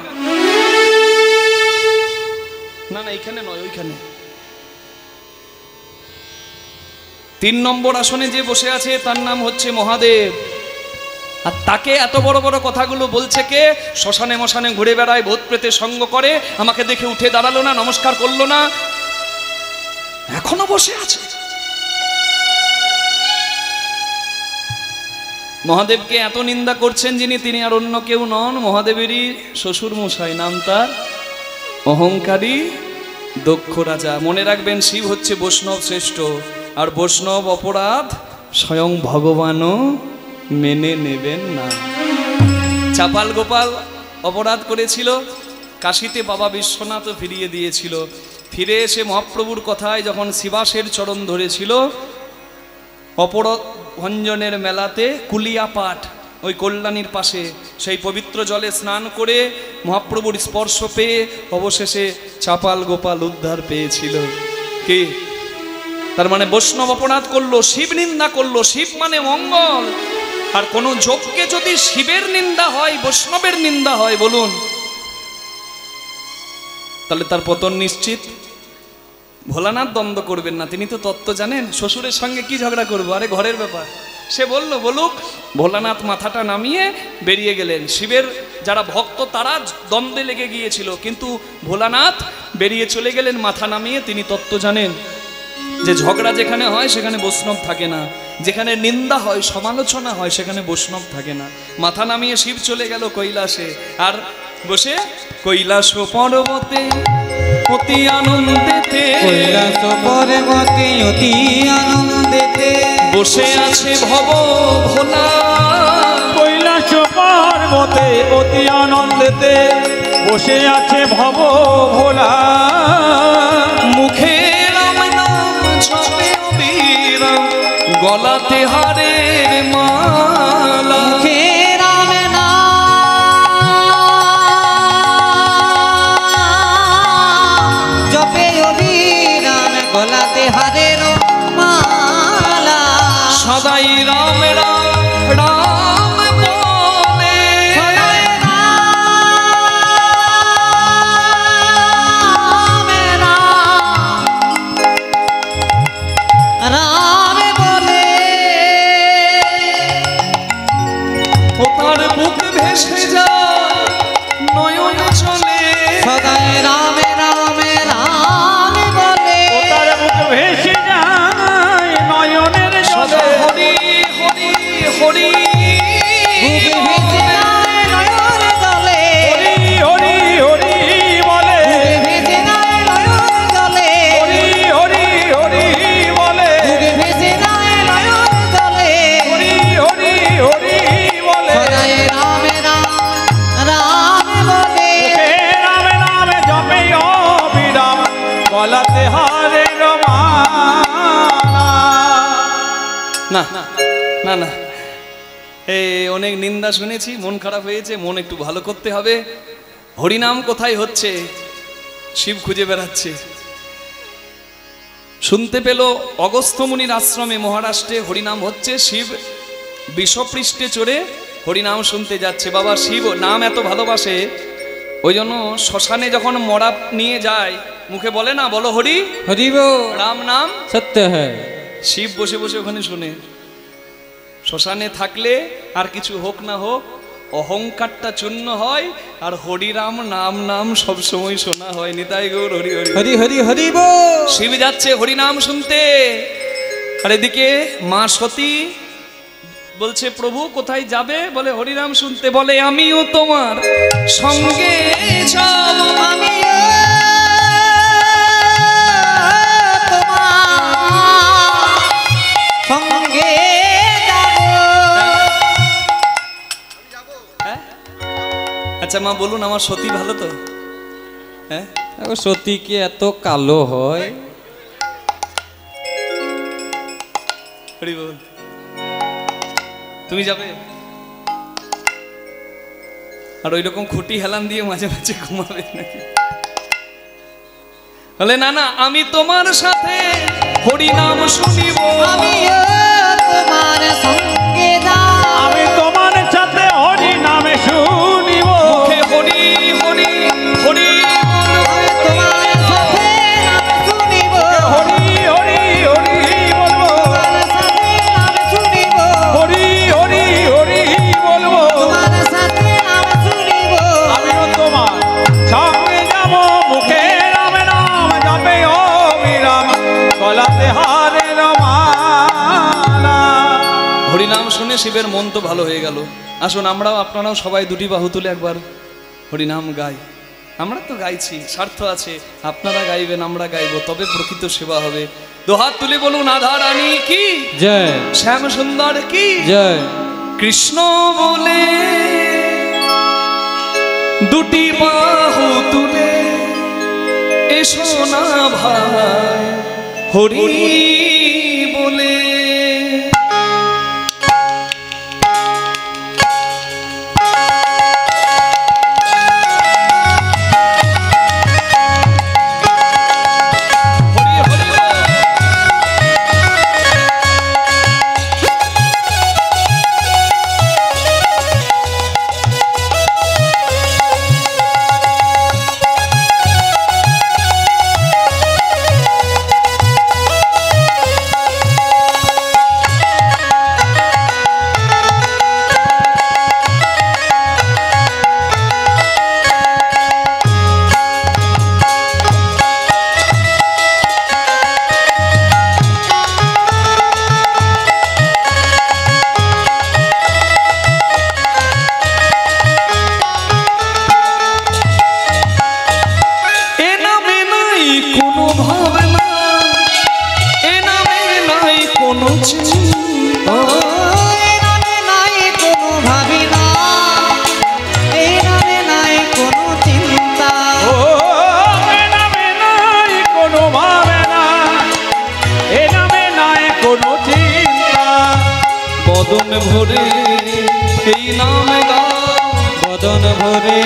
[SPEAKER 1] না না এইখানে নয়, ওইখানে 3 নম্বর আসনে যে বসে আছে তার নাম হচ্ছে মহাদেব। আর তাকে এত বড় বড় কথাগুলো বলছে কে? শ্মশানে মশানে ঘুরে বেড়ায়, ভূত প্রেতের সঙ্গ করে, আমাকে দেখে উঠে দাঁড়ালো না, নমস্কার করলো না, এখনো বসে আছে। মহাদেবকে এত নিন্দা করছেন যিনি, তিনি আর অন্য কেউ নন, মহাদেবেরই শ্বশুর মশাই, নাম তার অহংকারী দক্ষ রাজা। মনে রাখবেন, শিব হচ্ছে বৈষ্ণব শ্রেষ্ঠ, আর বৈষ্ণব অপরাধ স্বয়ং ভগবানও মেনে নেবেন না। চাপাল গোপাল অপরাধ করেছিল, কাশীতে বাবা বিশ্বনাথ ফিরিয়ে দিয়েছিল। ফিরে এসে মহাপ্রভুর কথায় যখন শিবাসের চরণ ধরেছিল, অপরভঞ্জনের মেলাতে কুলিয়া পাঠ ওই কল্যাণীর পাশে, সেই পবিত্র জলে স্নান করে মহাপ্রভুর স্পর্শ পেয়ে অবশেষে চাপাল গোপাল উদ্ধার পেয়েছিল। কি? তার মানে বৈষ্ণব অপরাধ করলো, শিব নিন্দা করলো। শিব মানে মঙ্গল। আর কোন যোগকে যদি শিবের নিন্দা হয়, বৈষ্ণবের নিন্দা হয়, বলুন তাহলে তার পতন নিশ্চিত। ভোলানাথ দ্বন্দ্ব করবেন না, তিনি তো তত্ত্ব জানেন। শ্বশুরের সঙ্গে কি ঝগড়া করবো, আরে ঘরের ব্যাপার। সে বললো বলুক, ভোলানাথ মাথাটা নামিয়ে বেরিয়ে গেলেন। শিবের যারা ভক্ত তারা দ্বন্দ্বে লেগে গিয়েছিল, কিন্তু ভোলানাথ বেরিয়ে চলে গেলেন মাথা নামিয়ে। তিনি তত্ত্ব জানেন যে ঝগড়া যেখানে হয় সেখানে বৈষ্ণব থাকে না, যেখানে নিন্দা হয় সমালোচনা হয় সেখানে বৈষ্ণব থাকে না। মাথা নামিয়ে শিব চলে গেল কৈলাসে, আর বসে কৈলাস পর্বতে অতি আনন্দেতে,
[SPEAKER 3] কৈলাস পর্বতে অতি আনন্দেতে
[SPEAKER 1] বসে আছে ভব ভোলা।
[SPEAKER 2] কৈলাস পর্বতে অতি আনন্দেতে বসে আছে ভব ভোলা।
[SPEAKER 1] মুখে রাম নাম জপে অবিরাম, গলাতে হারের মালা।
[SPEAKER 3] মুখে রাম নাম জপে অবিরাম, গলাতে হারের মালা।
[SPEAKER 1] সদাই রাম রাম রাম বলে,
[SPEAKER 3] রাম বলে
[SPEAKER 1] ও তার বুক ভেসে যায় নয়ন চলে।
[SPEAKER 3] সদাই রাম রাম রাম বলে
[SPEAKER 2] ও তার মুখ ভেসে যায় নয়নের
[SPEAKER 1] সদা
[SPEAKER 2] জলে।
[SPEAKER 1] হরি হরি না না না, এই অনেক নিন্দা শুনেছি, মন খারাপ হয়েছে, মন একটু ভালো করতে হবে। হরিনাম কোথায় হচ্ছে? শিব খুঁজে বেড়াচ্ছে। শুনতে পেল অগস্ত্য মুনির আশ্রমে মহারাষ্ট্রে হরিনাম হচ্ছে। শিব বিষপৃষ্ঠে চড়ে হরিনাম শুনতে যাচ্ছে। বাবা শিব নাম এত ভালোবাসে, ওই জন্য শ্মশানে যখন মরা নিয়ে যায় মুখে বলে না, বলো হরি
[SPEAKER 3] হরি বল,
[SPEAKER 1] রাম নাম
[SPEAKER 3] সত্য হ্যায়।
[SPEAKER 1] শিব বসে বসে ওখানে শুনে। শ্মশানে থাকলে আর কিছু হোক না হোক অহংকারটা চূর্ণ হয়, আর হরিরাম নাম নাম সব সময় শোনা হয়। নিতাই গৌর হরি হরি
[SPEAKER 3] হরি হরি হরি বল।
[SPEAKER 1] শিব যাচ্ছে হরিনাম শুনতে, আর এদিকে মা সতী বলছে প্রভু কোথায় যাবে? বলে হরিনাম শুনতে। বলে আমিও তোমার সঙ্গে যাব,
[SPEAKER 3] আমিও তোমার সঙ্গে যাব।
[SPEAKER 1] হ্যাঁ? আচ্ছা মা বলুন, আমার সতী ভালো তো? হ্যাঁ,
[SPEAKER 3] সতী কি এত কালো হয়?
[SPEAKER 1] হরি বল। তুমি যাবে? আর ওই রকম খুঁটি হেলান দিয়ে মাঝে মাঝে ঘুমাবে নাকি? বলে না না, আমি তোমার সাথে হরিনাম শুনিব,
[SPEAKER 3] আমিও তোমার সঙ্গে যাব।
[SPEAKER 2] আমি তোমার সাথে হরি নামে শুনিব,
[SPEAKER 1] মুখে হরি হরি হরি
[SPEAKER 3] আমি তোমার সাথে নাম শুনিব,
[SPEAKER 2] হরি হরি হরি বলবো,
[SPEAKER 3] তোমার সাথে নাম শুনিব,
[SPEAKER 2] হরি হরি হরি বলবো।
[SPEAKER 3] তোমার সাথে নাম শুনিব।
[SPEAKER 2] আমিও তোমার সঙ্গে যাব, মুখে রাম নাম জপে অবিরাম, গলাতে হারের মালা।
[SPEAKER 1] হরিনাম শুনে শিবের মন তো ভালো হয়ে গেল। আসুন আমরাও আপনারাও সবাই দুটি বাহু তুলে একবার হরিনাম গাই। আমরা তো গাইছি, স্বার্থ আছে, আপনারা গাইবেন, আমরা গাইবো, তবে প্রকৃত সেবা হবে। দোহাত তুলে বলুন রাধা রানী কি
[SPEAKER 3] জয়,
[SPEAKER 1] শ্যাম সুন্দর কি
[SPEAKER 3] জয়।
[SPEAKER 1] কৃষ্ণ বলে দুটি বাহু তুলে এসো না ভাই হরি বলে। হরি হরি বল।
[SPEAKER 3] ও এই নামে নাই কোনো ভাবিনা, এই নামে নাই কোনো চিন্তা।
[SPEAKER 2] ও এ নামে নাই কোনো ভাবনা, এ নামে নাই কোনো চিন্তা।
[SPEAKER 1] বদন ভরে এই নাম গাও,
[SPEAKER 3] বদন ভরে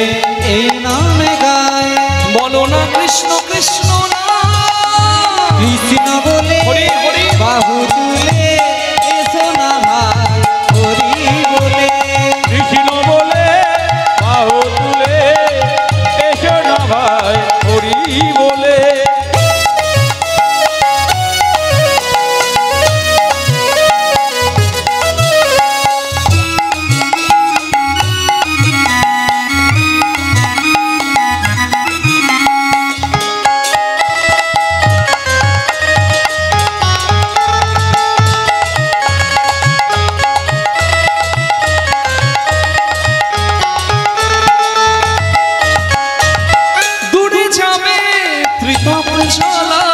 [SPEAKER 3] এই নামে গায়,
[SPEAKER 1] বলো না কৃষ্ণ কৃষ্ণ না
[SPEAKER 3] কৃষ্ণ বলে
[SPEAKER 1] হরি হরি
[SPEAKER 3] বাহু তুলে এসো না ভাই হরি বলে।
[SPEAKER 2] কৃষ্ণ বলে বাহু তুলে এসো না ভাই হরি বলে।
[SPEAKER 1] দূরে যাবে ত্রিতাপ জ্বালা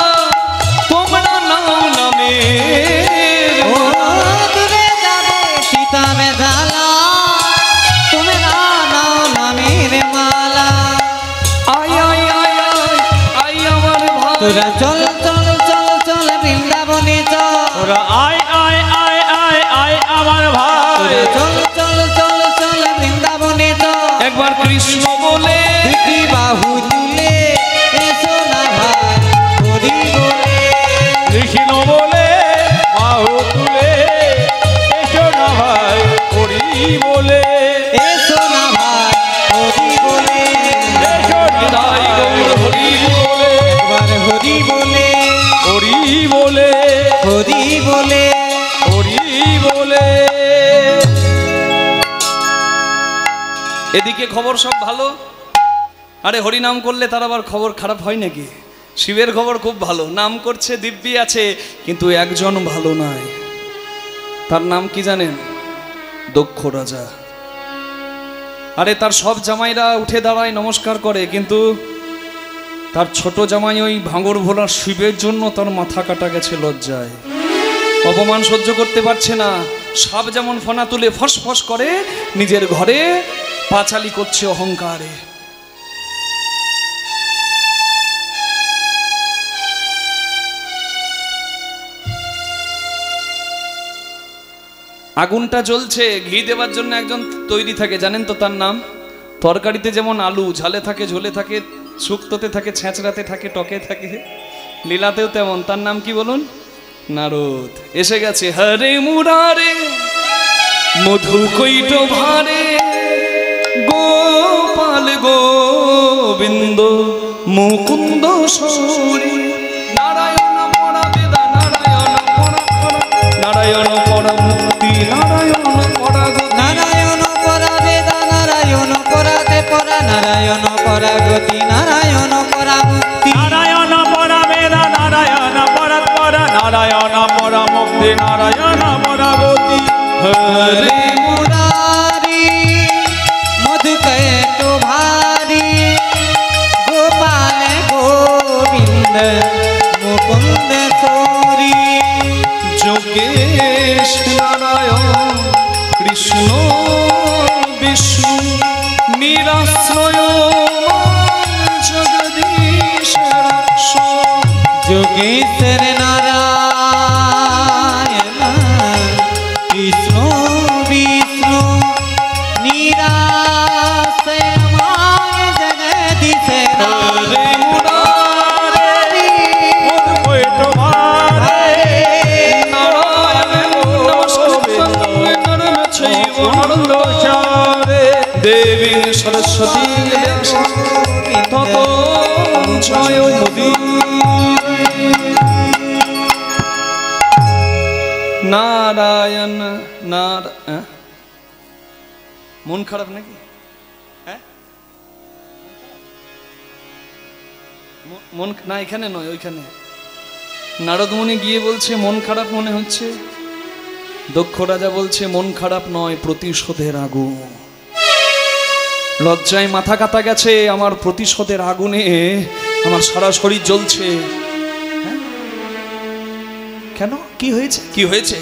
[SPEAKER 1] তোমরা নাও নামে,
[SPEAKER 3] ও দূরে যাবে সীতা বেজালা, তুমি না নাও নামের মালা।
[SPEAKER 1] আয় আয় আয় আয় আয় আমার ভাই
[SPEAKER 3] তোরা চল চল চল চল বৃন্দাবনে চল,
[SPEAKER 2] ওরা আয় আয় আয় আয় আমার ভাই
[SPEAKER 3] চল চল চল চল বৃন্দাবনে চল
[SPEAKER 1] একবার কৃষ্ণ বলে
[SPEAKER 3] দুটি বাহু তুলে এসো না ভাই হরি বলে
[SPEAKER 2] কৃষ্ণ বলে বাহু তুলে এসো না ভাই হরি বলে
[SPEAKER 3] এসো না ভাই হরি বলে
[SPEAKER 2] এসো নিতাই গৌর হরি বলে
[SPEAKER 3] একবার হরি বলে
[SPEAKER 2] হরি বলে
[SPEAKER 3] হরি বলে
[SPEAKER 2] হরি বলে।
[SPEAKER 1] এদিকে খবর সব ভালো, আরে হরি নাম করলে তার আবার খবর খারাপ হয় নাকি? শিবের খবর খুব ভালো, নাম করছে দিব্যি আছে, কিন্তু একজন ভালো নয়। তার নাম কি জানেন? দক্ষ রাজা। আরে তার সব জামাইরা উঠে দাঁড়ায় নমস্কার করে, কিন্তু তার ছোট জামাই ওই ভাঙর ভোলা শিবের জন্য তার মাথা কাটা গেছে লজ্জায়, অপমান সহ্য করতে পারছে না। সাপ যেমন ফনা তুলে ফসফস করে, নিজের ঘরে পাঁচালি করছে অহংকারে। আগুনটা জ্বলছে, ঘি দেওয়ার জন্য একজন তৈরি থাকে, জানেন তো তার নাম? তরকারিতে যেমন আলু ঝালে থাকে, ঝোলে থাকে, শুক্তোতে থাকে, ছেঁচড়াতে থাকে, টকে থাকে, লীলাতেও তেমন। তার নাম কি বলুন? নারদ। এসে গেছে। হরে মুরারে মধু কৈট ভারে গোপাল গোবিন্দ মুকুন্দ সৌরি নারায়ণ পরা বেদা নারায়ণ পরা নারায়ণ পরা মুক্তি নারায়ণ পরা গতি
[SPEAKER 3] নারায়ণ পরা বেদা নারায়ণ পরাতে পরা নারায়ণ পরা গতি নারায়ণ পরা মুক্তি
[SPEAKER 2] নারায়ণ পরা বেদা নারায়ণ পরা পরা নারায়ণ পরা মুক্তি নারায়ণ পরা গতি।
[SPEAKER 3] হরে মুরারি মধুকৈট ভারি গোপাল গোবিন্দ মুকুন্দ সৌরি
[SPEAKER 1] যোগেশ নারায়ণ কৃষ্ণ বিষ্ণু নিরাশ্রয় জগদীশ রাক্ষ
[SPEAKER 3] যোগেশ্বর নারায়ণ কৃষ্ণ বিষ্ণু নিরাশ্রয় জগদীশ
[SPEAKER 1] হরে মুরারে
[SPEAKER 2] কৈট ভারে
[SPEAKER 1] নারায়ণ নমস্কার চৈব নরদ
[SPEAKER 2] সারে
[SPEAKER 1] দেবী সরস্বতী তত জয় মোদী। নারায়ণ মন খারাপ নাকি? হ্যাঁ মন না, এখানে নয় ওইখানে। নারদ মুনি গিয়ে বলছে মন খারাপ মনে হচ্ছে। দক্ষ রাজা বলছে মন খারাপ নয়, প্রতিশোধের আগুন। লজ্জায় মাথা কাটা গেছে, আমার প্রতিশোধের আগুনে আমার সারা শরীর জ্বলছে। হ্যাঁ? কেন? কি হয়েছে? কি হয়েছে?